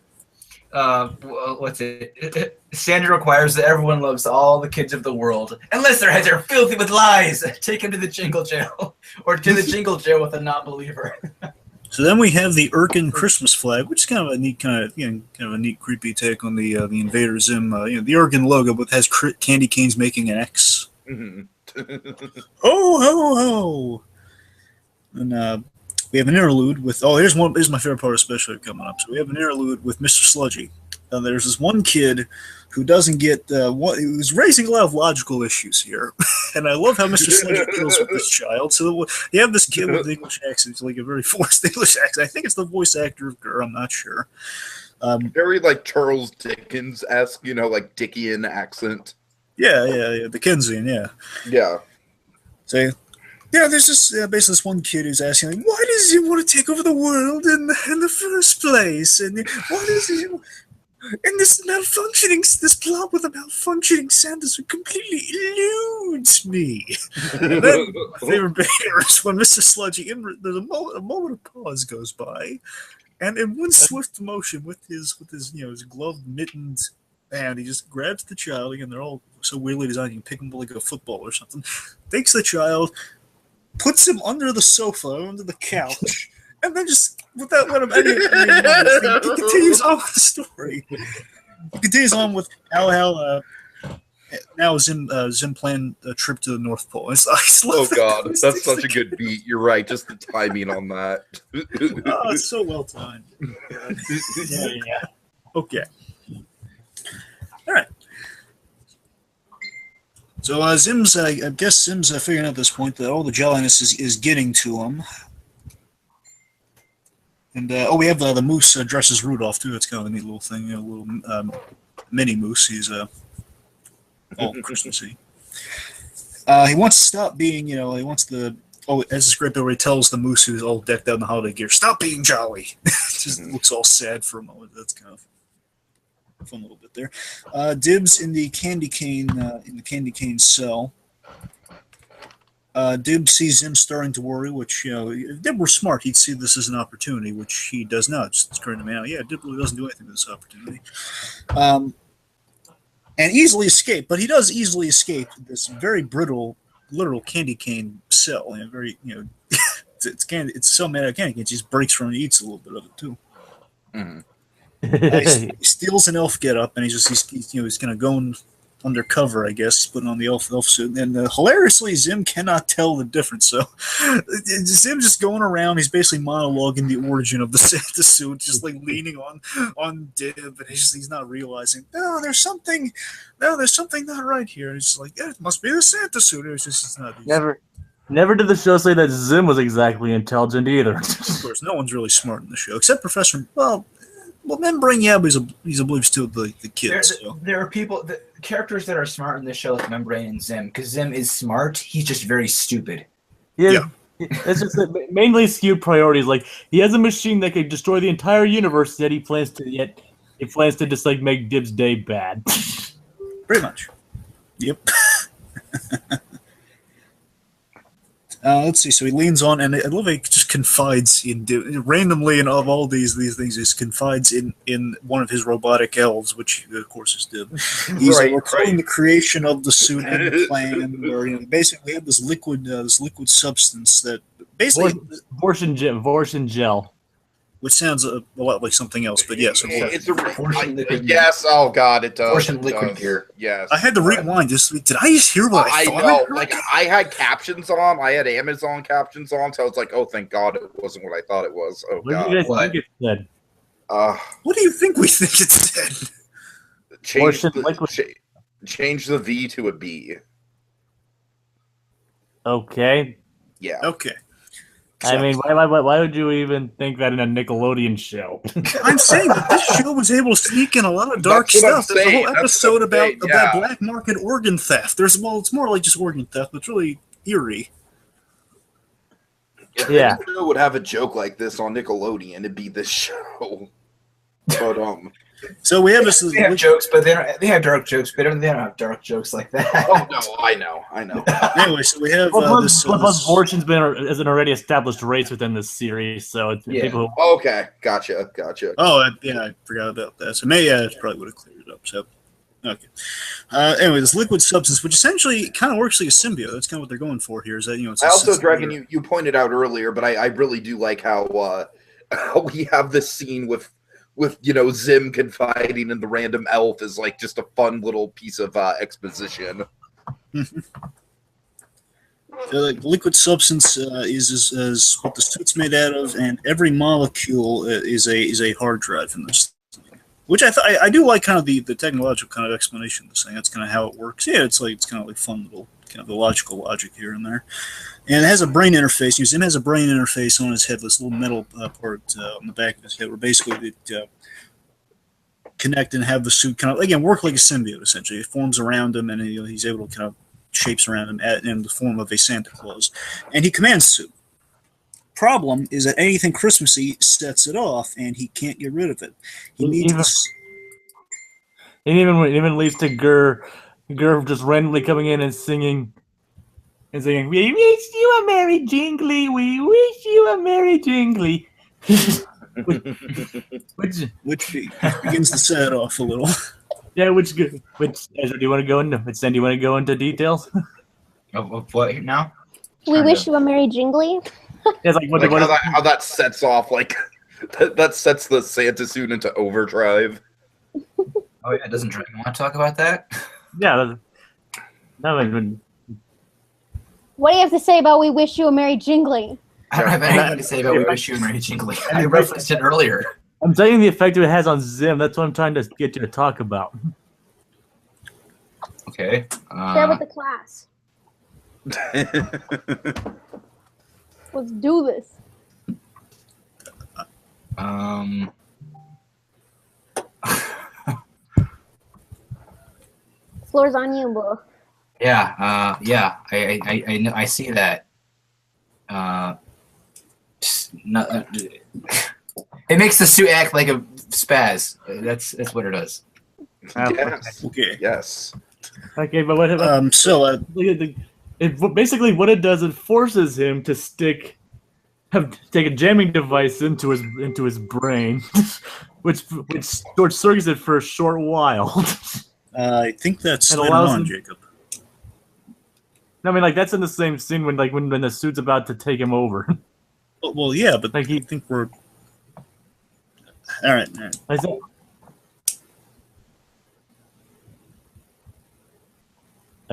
What's it? Santa requires that everyone loves all the kids of the world, unless their heads are filthy with lies. Take him to the jingle jail, or to the jingle jail with a non-believer. So then we have the Irken Christmas flag, which is kind of a neat, kind of a neat, creepy take on the Invader Zim, the Irken logo, but has candy canes making an X. Mm-hmm. Ho ho ho! And we have an interlude with. Oh, here's my favorite part, especially coming up. So we have an interlude with Mr. Sludgy. There's this one kid who doesn't get who's raising a lot of logical issues here, and I love how Mr. Sludgy deals with this child. So you have this kid with an English accent, like a very forced English accent. I think it's the voice actor of Gurr. I'm not sure. Very like Charles Dickens-esque, like Dickian accent. Yeah, Dickensian, yeah. Yeah. So, there's basically this one kid who's asking, like, why does he want to take over the world in the first place? And why does he... And this plot with a malfunctioning Santa completely eludes me. And then my favorite bit here is when Mr. Sludgy, there's a moment of pause goes by, and in one swift motion with his his gloved mittened hand, he just grabs the child. Again, they're all so weirdly designed. You can pick them up like a football or something. Takes the child, puts him under the sofa, under the couch. And then just, without letting him any he continues on with the story. He continues on with how now Zim planned a trip to the North Pole. Oh God, that's such a good beat. You're right, just the timing on that. Oh, it's so well timed. Yeah. Okay. All right. So Zim's, I guess Zim's figuring out at this point that all the jolliness is getting to him. And we have the moose dresses Rudolph too. It's kind of a neat little thing, a little mini moose. He's all Christmassy. He wants to stop being, he wants the. Oh, as this great bit where he tells the moose who's all decked out in the holiday gear, "Stop being jolly." Just looks all sad for a moment. That's kind of a fun little bit there. Dibs in the candy cane cell. Dib sees Zim starting to worry, which, if Dib were smart, he'd see this as an opportunity, which he does not. It's current man. Yeah, Dib really doesn't do anything with this opportunity. And easily escape, but he does easily escape this very brittle, literal candy cane cell. Very, it's so mad at candy canes, he just breaks from it and eats a little bit of it, too. Mm-hmm. He steals an elf get up, and he's kind of going undercover, I guess. He's putting on the elf suit, and hilariously, Zim cannot tell the difference. So Zim's just going around. He's basically monologuing the origin of the Santa suit, just like leaning on Dib, and he's not realizing. There's something not right here. He's like, yeah, it must be the Santa suit. It's not. Never did the show say that Zim was exactly intelligent either. Of course, no one's really smart in the show except Professor. Well, Membrane, yeah, but he's oblivious to the kids. There are characters that are smart in this show, like Membrane and Zim, because Zim is smart. He's just very stupid. Yeah. It's just mainly skewed priorities. Like, he has a machine that could destroy the entire universe, yet he plans to just like make Dib's day bad. Pretty much. Yep. Let's see. So he leans on, and I love it. He just confides in randomly, and of all these things, he confides in one of his robotic elves, which of course is Dib. He's recalling the creation of the suit and the plan, where basically we have this liquid substance that basically Vorsion gel. Which sounds a lot like something else, but yes, it's yes. Oh God, it does. Liquid gear. Yes. I had to rewind. Did I just hear what I thought? I know. Like I had captions on. I had Amazon captions on, so I was like, "Oh, thank God, it wasn't what I thought it was." Oh God. What do you guys think it said? What do you think we think it said? Change the V to a B. Okay. Yeah. Okay. I mean, why would you even think that in a Nickelodeon show? I'm saying that this show was able to sneak in a lot of dark stuff. There's a whole episode about black market organ theft. It's more like just organ theft, but it's really eerie. Yeah. If would have a joke like this on Nickelodeon, it'd be this show. But So we have they have jokes, but they have dark jokes, but they don't have dark jokes like that. Oh no, I know. Anyway, so we have plus Vorsion's is an already established race within this series, so it's people who... Okay, gotcha. Oh, yeah, I forgot about that. So it probably would have cleared it up. So, okay. Anyway, this liquid substance, which essentially kind of works like a symbiote. That's kind of what they're going for here. Is that it's I also, Dragon, you pointed out earlier, but I really do like how we have this scene with Zim confiding in the random elf is like just a fun little piece of exposition. Liquid substance is what the suit's made out of, and every molecule is a hard drive in this thing. Which I do like kind of the technological kind of explanation of this thing. That's kind of how it works. Yeah, it's kind of like fun little kind of the logical logic here and there. And it has a brain interface. Zim has a brain interface on his head, this little metal part on the back of his head, where basically it connect and have the suit kind of, again, work like a symbiote, essentially. It forms around him, and he's able to kind of shapes around him in the form of a Santa Claus. And he commands the suit. Problem is that anything Christmassy sets it off, and he can't get rid of it. He needs It even leads to Gur just randomly coming in and singing, "We wish you a merry jingly. We wish you a merry jingly." which begins to set it off a little. Yeah, which Ezra, do you want to go into details? Of what now? We wish you a merry jingly. Yeah, it's like how that sets off, like that sets the Santa suit into overdrive. Oh yeah, doesn't Dragon want to talk about that? Yeah. What do you have to say about we wish you a merry jingly? I don't have anything to say about we wish you a merry jingly. I referenced it earlier. I'm telling you the effect it has on Zim. That's what I'm trying to get you to talk about. Okay. Share with the class. Let's do this. Floor's on you, bro. Yeah. I know. I see that. It makes the suit act like a spaz. That's what it does. Yes. Okay. Yes. Okay, but what? Basically what it does, it forces him to take a jamming device into his brain, which short circuits it for a short while. I think that's later on, Jacob. I mean, like, that's in the same scene when the suit's about to take him over. Well, yeah, but like I think we're all right.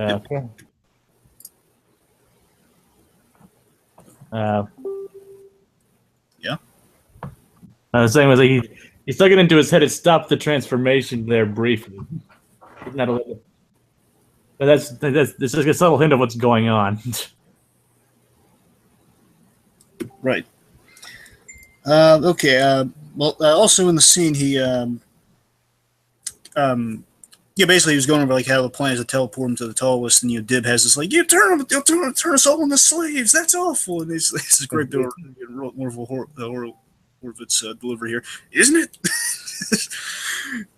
Okay. Yeah. I was saying was like he stuck it into his head. It stopped the transformation there briefly. But that's just a subtle hint of what's going on. Right. Okay. Also in the scene, he basically he was going over like how the plan is to teleport him to the tallest, and Dib has this like, turn us all into slaves. That's awful. And this is great bit of Horvitz delivery here, isn't it?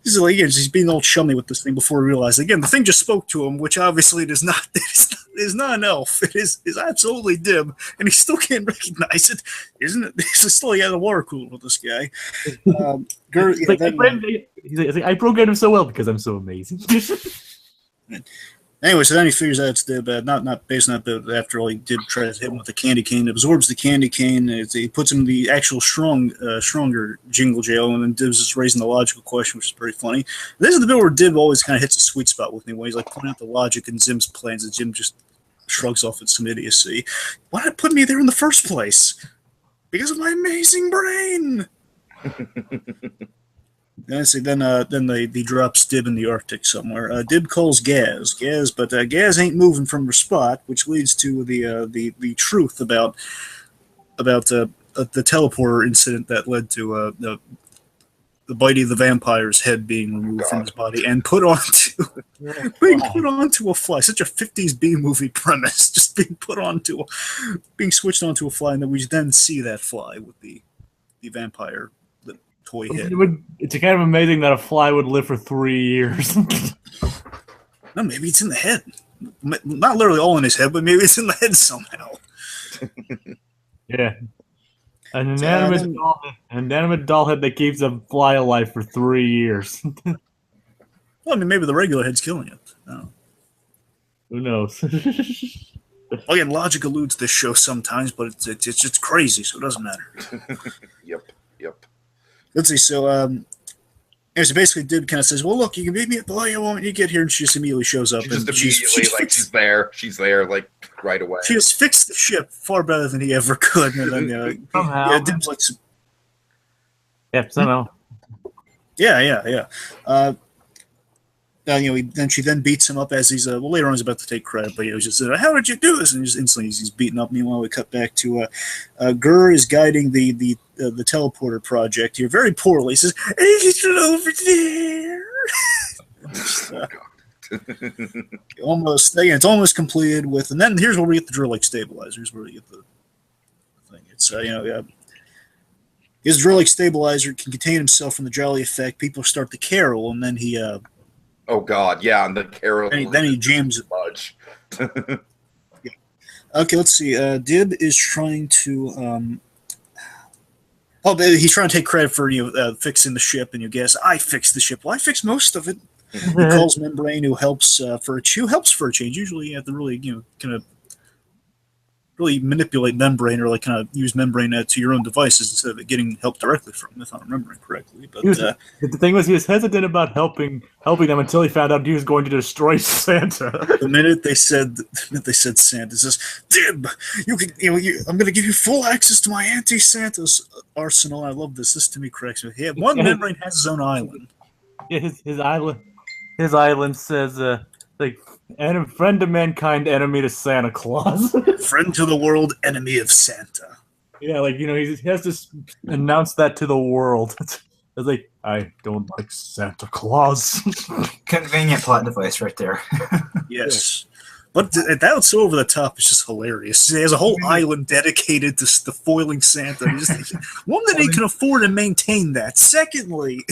He's like, he's being all chummy with this thing before he realized again the thing just spoke to him, which obviously is not an elf. It is absolutely Dib, and he still can't recognize it, isn't it? He's still the water cooler with this guy. He's like, I programmed him so well because I'm so amazing. Anyway, so then he figures out it's Dib, not based on that, but after all, he Dib tries to hit him with the candy cane, absorbs the candy cane, he puts him in the actual stronger jingle jail, and then Dib's just raising the logical question, which is pretty funny. This is the bit where Dib always kind of hits a sweet spot with me, when he's like pointing out the logic in Zim's plans, and Zim just shrugs off at some idiocy. Why did it put me there in the first place? Because of my amazing brain! Then he drops Dib in the Arctic somewhere. Dib calls Gaz, but Gaz ain't moving from her spot, which leads to the truth about the teleporter incident that led to the Bitey the vampire's head being removed from his body and put onto a fly. Such a 50s B movie premise, just being switched onto a fly, and then we then see that fly with the vampire. Toy head. It's kind of amazing that a fly would live for 3 years. No, maybe it's in the head. Not literally all in his head, but maybe it's in the head somehow. Yeah. An inanimate doll head that keeps a fly alive for 3 years. Well, I mean, maybe the regular head's killing it. Oh. Who knows? Again, logic eludes this show sometimes, but it's crazy, so it doesn't matter. Yep. Let's see. So, so basically, Dib kind of says, "Well, look, you can meet me at the light when you get here," and she just immediately shows up. She's there. She's there, like right away. She has fixed the ship far better than he ever could. And then, somehow, Dib's like, somehow. Yeah. Then she beats him up as he's later on he's about to take credit, but he was just how did you do this? And just instantly he's beaten up. Meanwhile, we cut back to Gur is guiding the teleporter project here very poorly. He says, "It's over there." It's almost completed with, and then here's where we get the Drillick stabilizer. Here's where we get the thing. It's his Drillick stabilizer can contain himself from the jolly effect. People start to carol, and then he. Oh God, yeah, and the carol. Then he jams it. Much. Yeah. Okay, let's see. Dib is trying to. He's trying to take credit for fixing the ship, and you guess I fixed the ship. Well, I fixed most of it. He calls Membrane, who helps for a change. Usually, you have to really kind of really manipulate Membrane or like kind of use Membrane to your own devices instead of getting help directly from him, if I'm remembering correctly. But the thing was, he was hesitant about helping them until he found out he was going to destroy Santa. The minute they said Santa, says, "Dib, I'm going to give you full access to my anti-Santa's arsenal." I love this. This to me corrects me. Yeah, one Membrane has his own island. Yeah, his island says like friend to mankind, enemy to Santa Claus. Friend to the world, enemy of Santa. Yeah, like he has to announce that to the world. It's like, I don't like Santa Claus. Convenient plot device right there. Yes. But that's so over the top. It's just hilarious. He has a whole island dedicated to foiling Santa. One, that he can afford and maintain that. Secondly,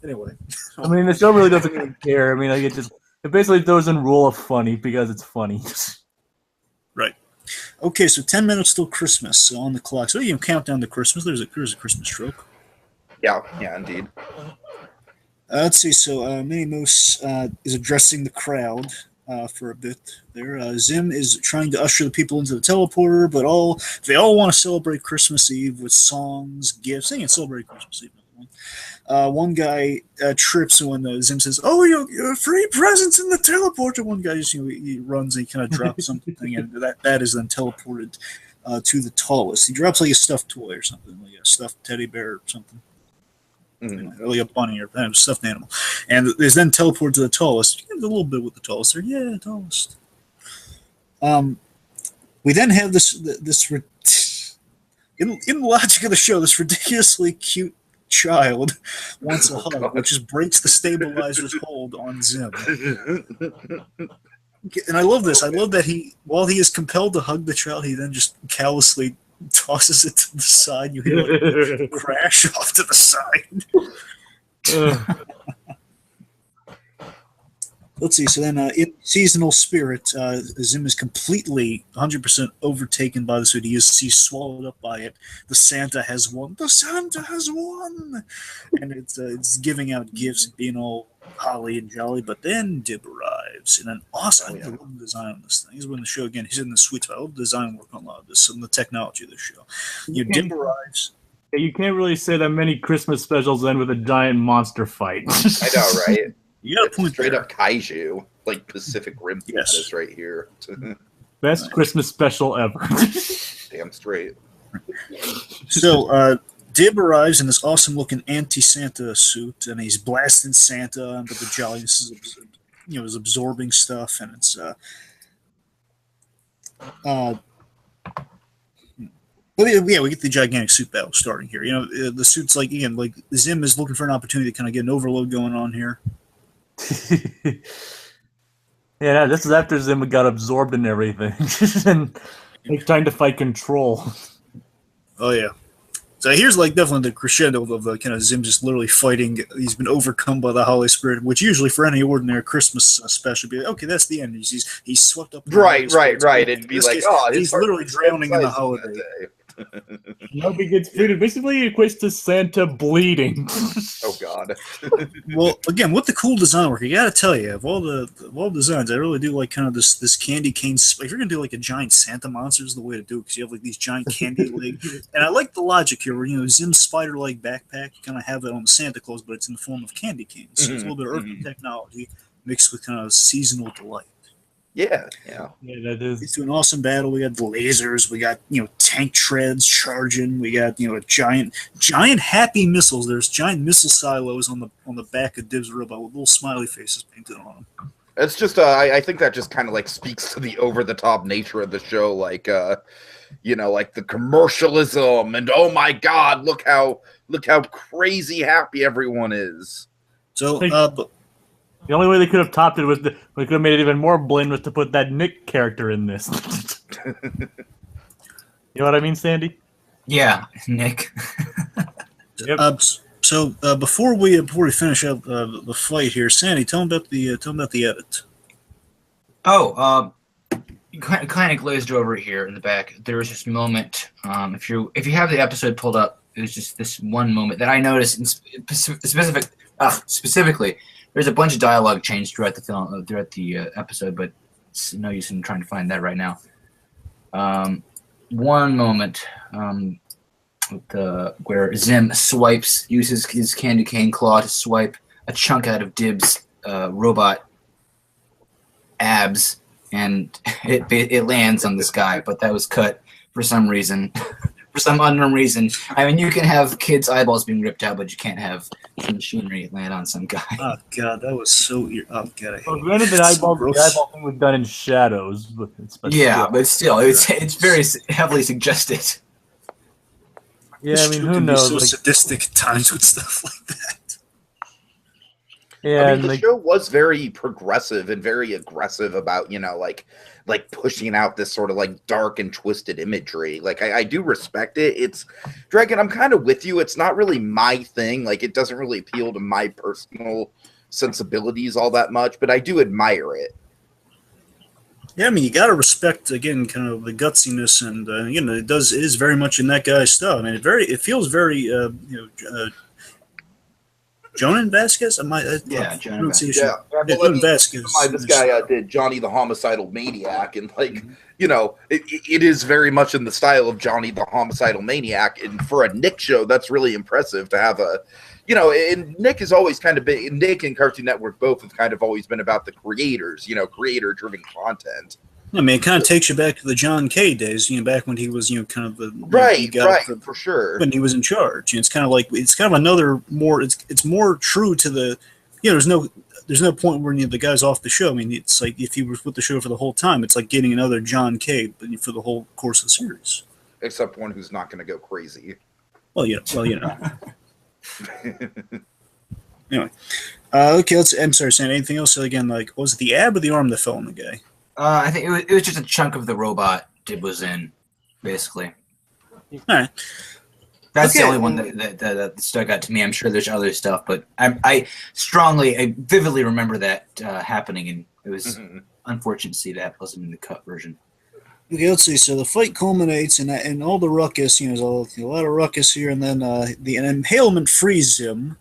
anyway. I mean, the show really doesn't even care. I mean, like it basically throws in rule of funny because it's funny. Right. Okay, so 10 minutes till Christmas on the clock. So you can count down to Christmas. There's a Christmas stroke. Yeah, indeed. Let's see. So Minnie Moose is addressing the crowd for a bit there. Zim is trying to usher the people into the teleporter, but they all want to celebrate Christmas Eve with songs, gifts. They can celebrate Christmas Eve. One guy trips when Zim says, "Oh, you free presents in the teleporter." One guy just he runs and he kind of drops something, and that is then teleported to the tallest. He drops like a stuffed toy or something, like a stuffed teddy bear or something, like a bunny or a stuffed animal, and is then teleported to the tallest. A little bit with the tallest there, yeah, tallest. We then have this in the logic of the show, this ridiculously cute child wants a hug, God. which just breaks the stabilizer's hold on Zim. And I love this. I love that while he is compelled to hug the child, he then just callously tosses it to the side. You hear it crash off to the side. Let's see. So then, in seasonal spirit, Zim is completely 100% overtaken by the suit. He's swallowed up by it. The Santa has won. The Santa has won, and it's giving out gifts and being all holly and jolly. But then Dib arrives, and an awesome. I love the design on this thing. He's in the show again. He's in the sweet spot. I love the design work on a lot of this and the technology of the show. Dib arrives. You can't really say that many Christmas specials end with a giant monster fight. I know, right? You got a point Straight there. up kaiju, like Pacific Rim status right here. Best Christmas special ever. Damn straight. So, Dib arrives in this awesome-looking anti-Santa suit, and he's blasting Santa, but the jolliness is absorbing stuff, and it's But yeah, we get the gigantic suit battle starting here. The suit's like Zim is looking for an opportunity to kind of get an overload going on here. Yeah, this is after Zim got absorbed in everything, and he's trying to fight control. Oh yeah. So here's definitely the crescendo of kind of Zim just literally fighting. He's been overcome by the Holy Spirit, which usually for any ordinary Christmas special would be okay. That's the end. He's swept up. Right. It'd be like, he's literally drowning in the holiday. Nobody gets treated. Basically, it equates to Santa bleeding. Oh God. Well, again, with the cool design work, I gotta tell you, of all the designs, I really do like kind of this candy cane. If you're gonna do like a giant Santa monster, is the way to do it because you have like these giant candy legs. And I like the logic here, where Zim's spider-like backpack, you kind of have that on the Santa Claus, but it's in the form of candy canes. So it's a little bit of urban technology mixed with kind of seasonal delight. Yeah. That is. It's an awesome battle. We got the lasers. We got tank treads charging. We got giant happy missiles. There's giant missile silos on the back of Dib's robot with little smiley faces painted on them. It's just I think that just kind of speaks to the over the top nature of the show, like the commercialism and oh my God, look how crazy happy everyone is. So. The only way they could have topped it we could have made it even more blatant was to put that Nick character in this. You know what I mean, Sandy? Yeah, Nick. Yep. So before we finish up the fight here, Sandy, tell them about the edit. Oh, kind of glazed over here in the back. There was this moment. If you have the episode pulled up, it was just this one moment that I noticed specifically. There's a bunch of dialogue changed throughout the film, throughout the episode, but it's no use in trying to find that right now. One moment where Zim uses his candy cane claw to swipe a chunk out of Dib's robot abs, and it lands on this guy, but that was cut for some reason. For some unknown reason. I mean, you can have kids' eyeballs being ripped out, but you can't have machinery land on some guy. Oh God, that was so. Oh God, Well, granted, the eyeball thing was done in shadows, but still, it's very heavily suggested. Yeah, I mean, who knows? So sadistic at times with stuff like that. Yeah, the show was very progressive and very aggressive about pushing out this sort of dark and twisted imagery. I do respect it. It's Dragon, I'm kind of with you. It's not really my thing. It doesn't really appeal to my personal sensibilities all that much, but I do admire it. Yeah, I mean, you got to respect again, kind of the gutsiness, and it is very much in that guy's style. I mean, it feels very Jonan Vasquez? Yeah, Jonan pronunciation. Yeah, Yeah, Jonan Vasquez. this guy did Johnny the Homicidal Maniac, and it is very much in the style of Johnny the Homicidal Maniac. And for a Nick show, that's really impressive to have and Nick has always kind of been, Nick and Cartoon Network both have kind of always been about the creators, creator-driven content. I mean, it kind of takes you back to the John Kay days, back when he was, kind of the for sure, when he was in charge. It's kind of another more. It's more true to the, there's no point where the guy's off the show. I mean, it's like if he was with the show for the whole time, it's like getting another John Kay, but for the whole course of the series. Except one who's not going to go crazy. Well, Anyway, okay. I'm sorry, Sam. Anything else? Again, was it the ab or the arm that fell on the guy? I think it was just a chunk of the robot Dib was in, basically. All right. That's the only one that stuck out to me. I'm sure there's other stuff, but I vividly remember that happening, and it was unfortunate to see that wasn't in the cut version. Okay, let's see. So the fight culminates, and all the ruckus. There's a lot of ruckus here, and then an impalement frees him.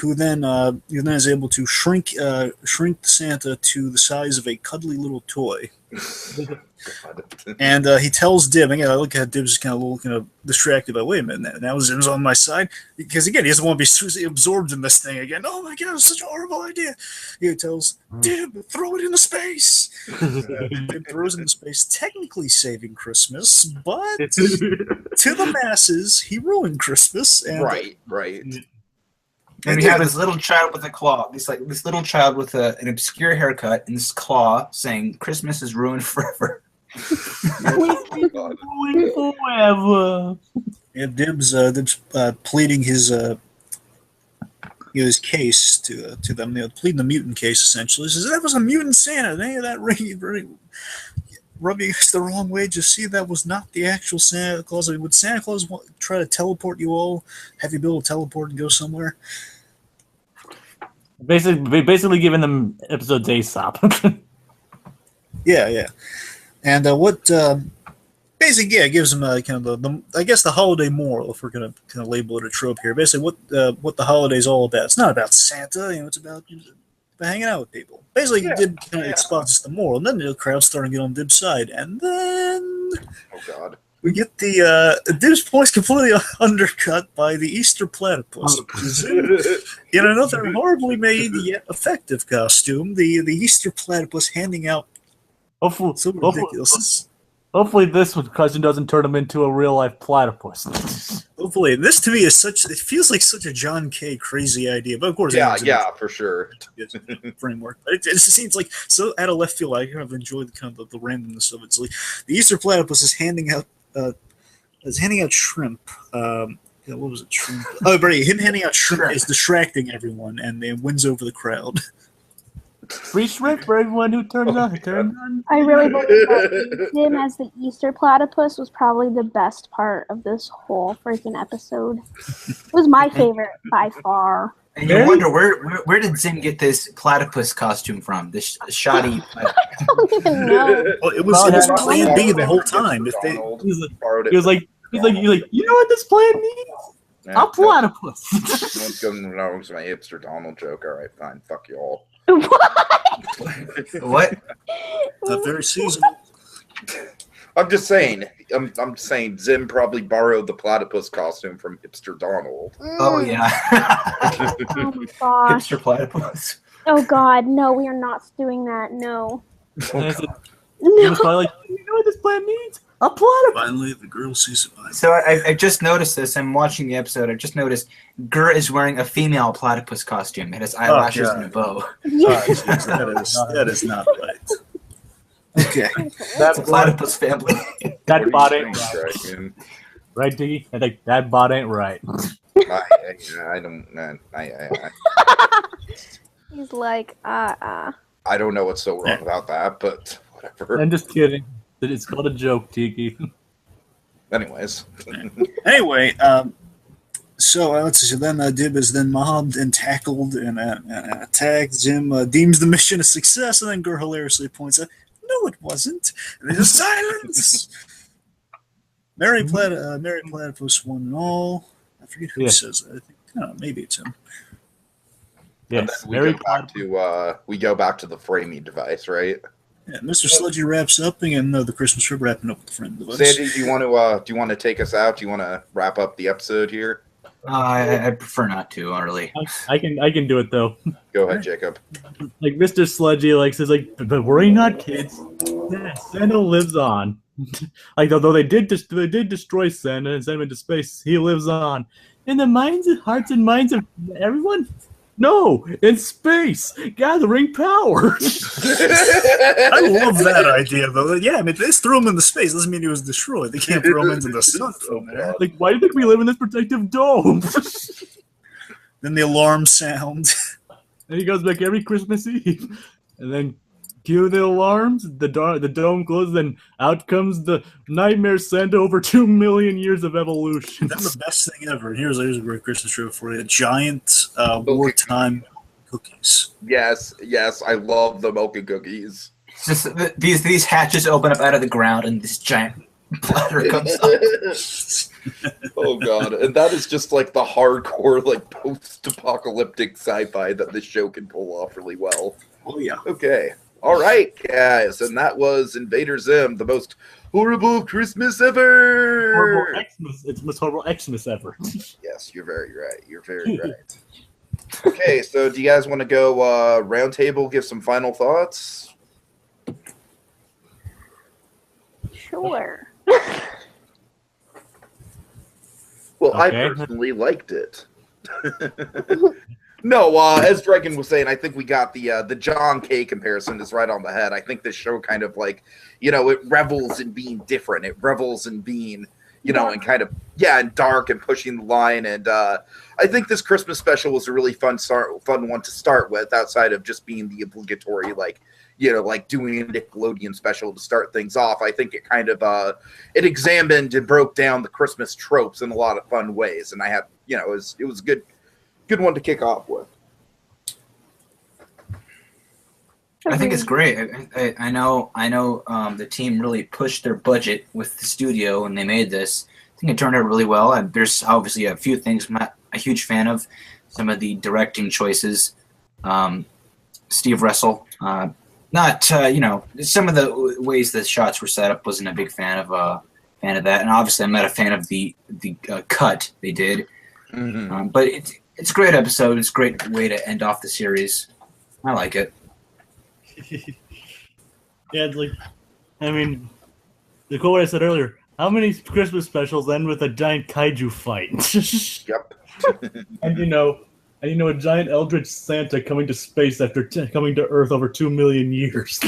Who then is able to shrink Santa to the size of a cuddly little toy. And he tells Dib, and I look at Dib's kind of distracted by, wait a minute, now Zim's on my side? Because again, he doesn't want to be absorbed in this thing again. Oh my god, it's such a horrible idea. He tells Dib, throw it into space. Dib throws it into space, technically saving Christmas, but to the masses, he ruined Christmas. And, right. And we have this little child with a claw. This little child with an obscure haircut and this claw saying "Christmas is ruined forever." Forever. And Dib's pleading his case to them. Pleading the mutant case essentially. He says that was a mutant Santa. Any of that rubbing us the wrong way. Just see that was not the actual Santa Claus. I mean, would Santa Claus try to teleport you all? Have you build a teleport and go somewhere? Basically giving them episodes ASAP. Yeah. And it gives them kind of the holiday moral, if we're going to kind of label it a trope here. Basically, what the holiday's all about. It's not about Santa, it's about hanging out with people. Basically, Dib kind of exposits the moral, and then the crowd's starting to get on Dib's side, and then we get the Dib's points completely undercut by the Easter platypus, which is in another horribly made yet effective costume. The Easter platypus handing out. So ridiculous. Hopefully this costume doesn't turn him into a real life platypus. Hopefully, this to me is it feels like such a John Kay crazy idea, but of course, for sure. Framework. It just seems like so out of left field. I kind of enjoy the randomness of it. It's like the Easter platypus is handing out shrimp. What was it? Shrimp. Oh, but him handing out shrimp is distracting everyone, and then wins over the crowd. Free shrimp for everyone who turns on. I really believe that him as the Easter platypus was probably the best part of this whole freaking episode. It was my favorite by far. And you wonder where did Zim get this platypus costume from? This shoddy. I don't even know. Well, it was Plan B the whole time. If they, he was like, you know what this plan needs? A platypus. One's going wrong with my hipster Donald joke. All right, fine. Fuck you all. What? Not very seasonal. I'm just saying. I'm saying Zim probably borrowed the platypus costume from hipster Donald. Oh yeah. Oh my gosh. Hipster platypus. Oh god, no, we are not doing that. No. He was probably like, you know what this plan needs? A platypus. Finally, the girl sees it. So I just noticed this. I'm watching the episode. I just noticed Gur is wearing a female platypus costume. It has eyelashes and a bow. That is not right. Okay. That's a platypus family. That bot ain't right. Right, Diggy? I think that bot ain't right. I don't. He's like, I don't know what's so wrong about that, but whatever. I'm just kidding. It's called a joke, Tiki. Anyways. Anyway, so let's see. So then Dib is then mobbed and tackled and attacked. Zim deems the mission a success, and then Gur hilariously points out, "No, it wasn't." And there's silence. Mary Platypus won and all. I forget who says that. I think maybe it's him. And Yes, then very we go back to the framing device, right? Yeah, Mr. Sludgy wraps up again. No, the Christmas trip wrapping up with the friend device. Sandy, do you want to take us out? Do you want to wrap up the episode here? I prefer not to, really. I can do it though. Go ahead, Jacob. Like Mr. Sludgy says but worry not, kids. Santa lives on. Although they did destroy Santa and send him into space, he lives on. In the minds and hearts and minds of everyone? No, in space, gathering power. I love that idea, though. Yeah, I mean, they just threw him into space. Doesn't mean he was destroyed. They can't throw him into the sun from there. Like, why do you think we live in this protective dome? Then the alarm sound. And he goes back every Christmas Eve. And then cue the alarms, the dome closes, and out comes the Nightmare Santa over 2 million years of evolution. That's the best thing ever. Here's a great Christmas trip for you. Giant wartime cookies. Yes, I love the milk and cookies. It's just these hatches open up out of the ground, and this giant platter comes up. Oh god, and that is just like the hardcore, like post-apocalyptic sci-fi that this show can pull off really well. Oh yeah. Okay. All right, guys, and that was Invader Zim, the most horrible Christmas ever. It's the most horrible Xmas ever. Yes, you're very right. Okay, so do you guys want to go round table, give some final thoughts? Sure. Well, Okay. I personally liked it. No, as Dragon was saying, I think we got the John K comparison is right on the head. I think this show kind of like, it revels in being different. It revels in being, and kind of, and dark and pushing the line. And I think this Christmas special was a really fun one to start with, outside of just being the obligatory, like doing a Nickelodeon special to start things off. I think it kind of, it examined and broke down the Christmas tropes in a lot of fun ways. And I had, it was a good one to kick off with. I think it's great. I know. The team really pushed their budget with the studio when they made this. I think it turned out really well. And there's obviously a few things I'm not a huge fan of. Some of the directing choices. Steve Russell, not some of the ways the shots were set up. Wasn't a big fan of that. And obviously, I'm not a fan of the cut they did. Mm-hmm. But it's a great episode. It's a great way to end off the series. I like it. Yeah, the quote I said earlier, how many Christmas specials end with a giant kaiju fight? Yep. And a giant eldritch Santa coming to space after coming to Earth over 2 million years.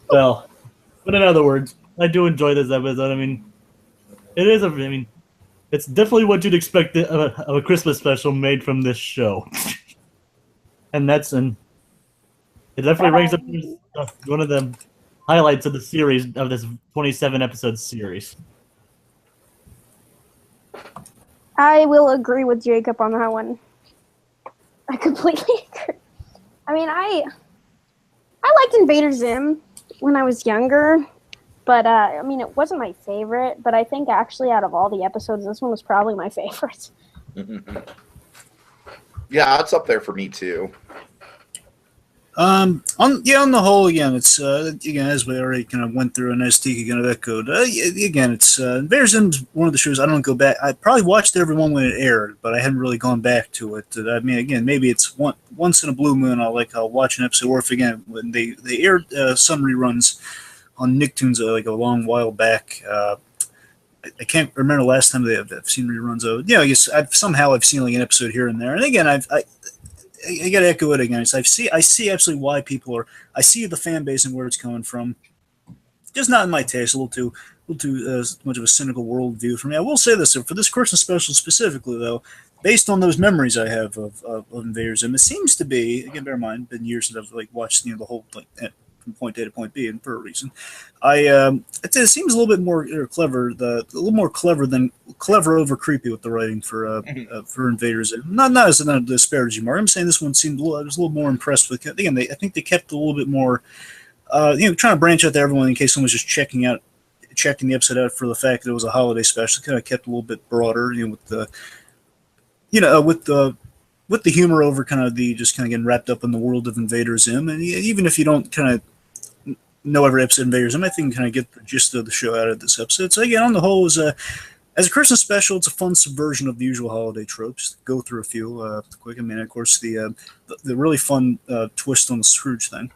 Well, but in other words, I do enjoy this episode. It's definitely what you'd expect of a Christmas special made from this show. It definitely ranks up as one of the highlights of the series, of this 27-episode series. I will agree with Jacob on that one. I completely agree. I liked Invader Zim when I was younger, but it wasn't my favorite. But I think actually out of all the episodes, this one was probably my favorite. Yeah, it's up there for me too. On the whole, again, it's again, as we already kind of went through and as Tiki kind of echoed, again, it's Invader Zim's one of the shows I don't go back. I probably watched every one when it aired, but I hadn't really gone back to it. Again, maybe it's once in a blue moon I'll watch an episode, or if again when they aired some reruns on Nicktoons a long while back. I can't remember the last time I've seen reruns of. I guess I've seen like an episode here and there, and again I gotta echo it again. I see absolutely why people are. I see the fan base and where it's coming from. Just not in my taste. A little too much of a cynical worldview for me. I will say this for this Christmas special specifically, though, based on those memories I have of Invader Zim, it seems to be. Again, bear in mind, been years since I've watched the whole from point A to point B, and for a reason. It seems a little bit more clever, a little more clever than clever over creepy with the writing for Invader Zim. Not as a disparaging mark. I'm saying this one seemed I was a little more impressed with. Again, I think they kept a little bit more, trying to branch out to everyone in case someone was just checking the episode out for the fact that it was a holiday special. Kind of kept a little bit broader, with the with the humor over kind of the just kind of getting wrapped up in the world of Invader Zim, and even if you don't kind of know every episode of Invader Zim, I think you can kind of get the gist of the show out of this episode. So again, on the whole, as a Christmas special, it's a fun subversion of the usual holiday tropes. Go through a few quick. I mean, of course, the really fun twist on the Scrooge thing.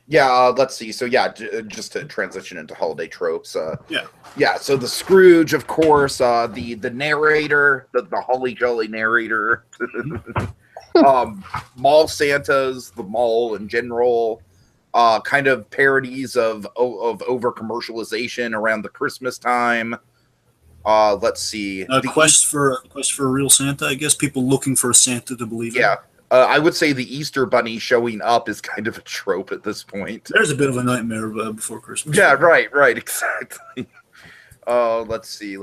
Yeah, let's see. So yeah, just to transition into holiday tropes. Yeah. So the Scrooge, of course, the narrator, the holly jolly narrator, mall Santas, the mall in general, kind of parodies of over commercialization around the Christmas time. Let's see. Quest for a real Santa. I guess people looking for a Santa to believe in. Yeah. I would say the Easter Bunny showing up is kind of a trope at this point. There's a bit of a nightmare before Christmas. Yeah, right, exactly. Let's see.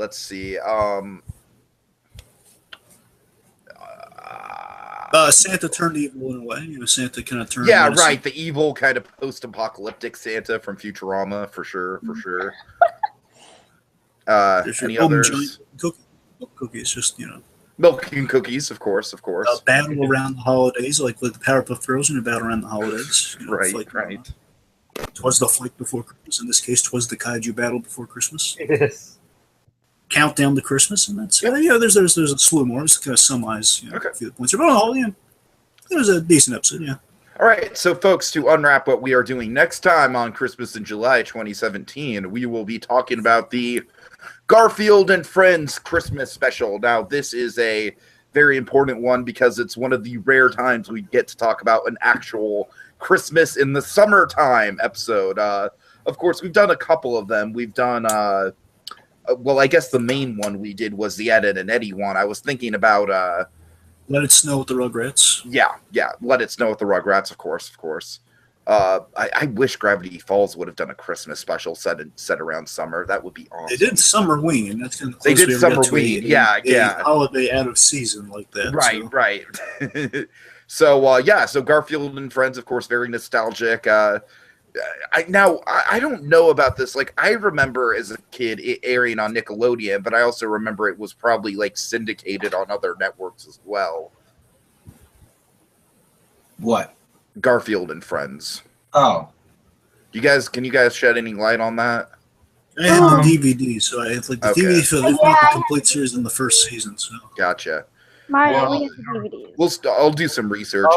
Santa turned evil in a way. Santa kind of turned. Yeah, right. The evil kind of post-apocalyptic Santa from Futurama, for sure. Any others? Cookies, just Milk and cookies, of course. Battle around the holidays, like with the Powerpuff Girls, and a battle around the holidays. Right. Twas the fight before Christmas. In this case, twas the kaiju battle before Christmas. Yes. Countdown to Christmas, and that's there's a slew more. Just to kind of summarize a few of the points. But on the whole, it was a decent episode. Yeah. All right, so folks, to unwrap what we are doing next time on Christmas in July 2017, we will be talking about the Garfield and Friends Christmas special. Now, this is a very important one because it's one of the rare times we get to talk about an actual Christmas in the summertime episode. Of course, we've done a couple of them. We've done, I guess the main one we did was the Ed, Edd and Eddy one. I was thinking about... Let It Snow with the Rugrats. Yeah. Let It Snow with the Rugrats, of course. I wish Gravity Falls would have done a Christmas special set around summer. That would be awesome. They did Summer Wing, and that's kind of they did Summer Wing. Yeah. Holiday out of season like that. Right. So Garfield and Friends, of course, very nostalgic. I don't know about this. Like, I remember as a kid it airing on Nickelodeon, but I also remember it was probably syndicated on other networks as well. What? Garfield and Friends. Oh. Can you guys shed any light on that? I had the DVD, so I had the DVD for the complete series in the first season. So gotcha. Only has the DVDs. I'll do some research.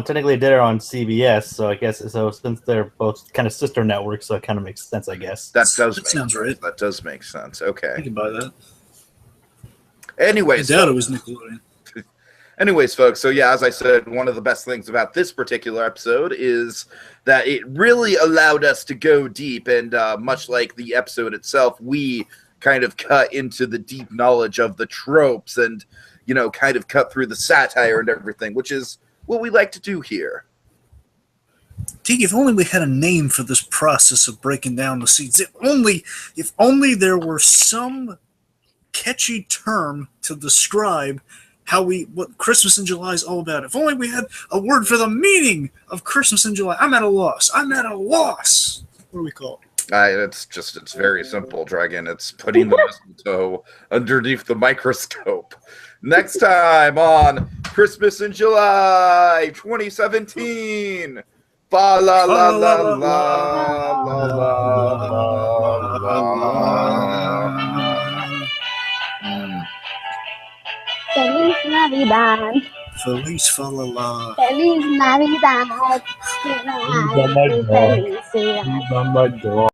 Technically did it on CBS, so I guess since they're both kind of sister networks, so it kind of makes sense, I guess. That sounds right. That does make sense. Okay. I can buy that. Anyways, I doubt it was Nickelodeon. Anyways, folks, so yeah, as I said, one of the best things about this particular episode is that it really allowed us to go deep, and much like the episode itself, we kind of cut into the deep knowledge of the tropes and, kind of cut through the satire and everything, which is what we like to do here. Teague, if only we had a name for this process of breaking down the scenes. If only there were some catchy term to describe what Christmas in July is all about. If only we had a word for the meaning of Christmas in July. I'm at a loss. What do we call it? It's very simple, Dragon. It's putting the mistletoe underneath the microscope. Next time on Christmas in July 2017. Fa la la la la la la la. Feliz Navidad. Feliz fa la la. Feliz Navidad. Felicidad.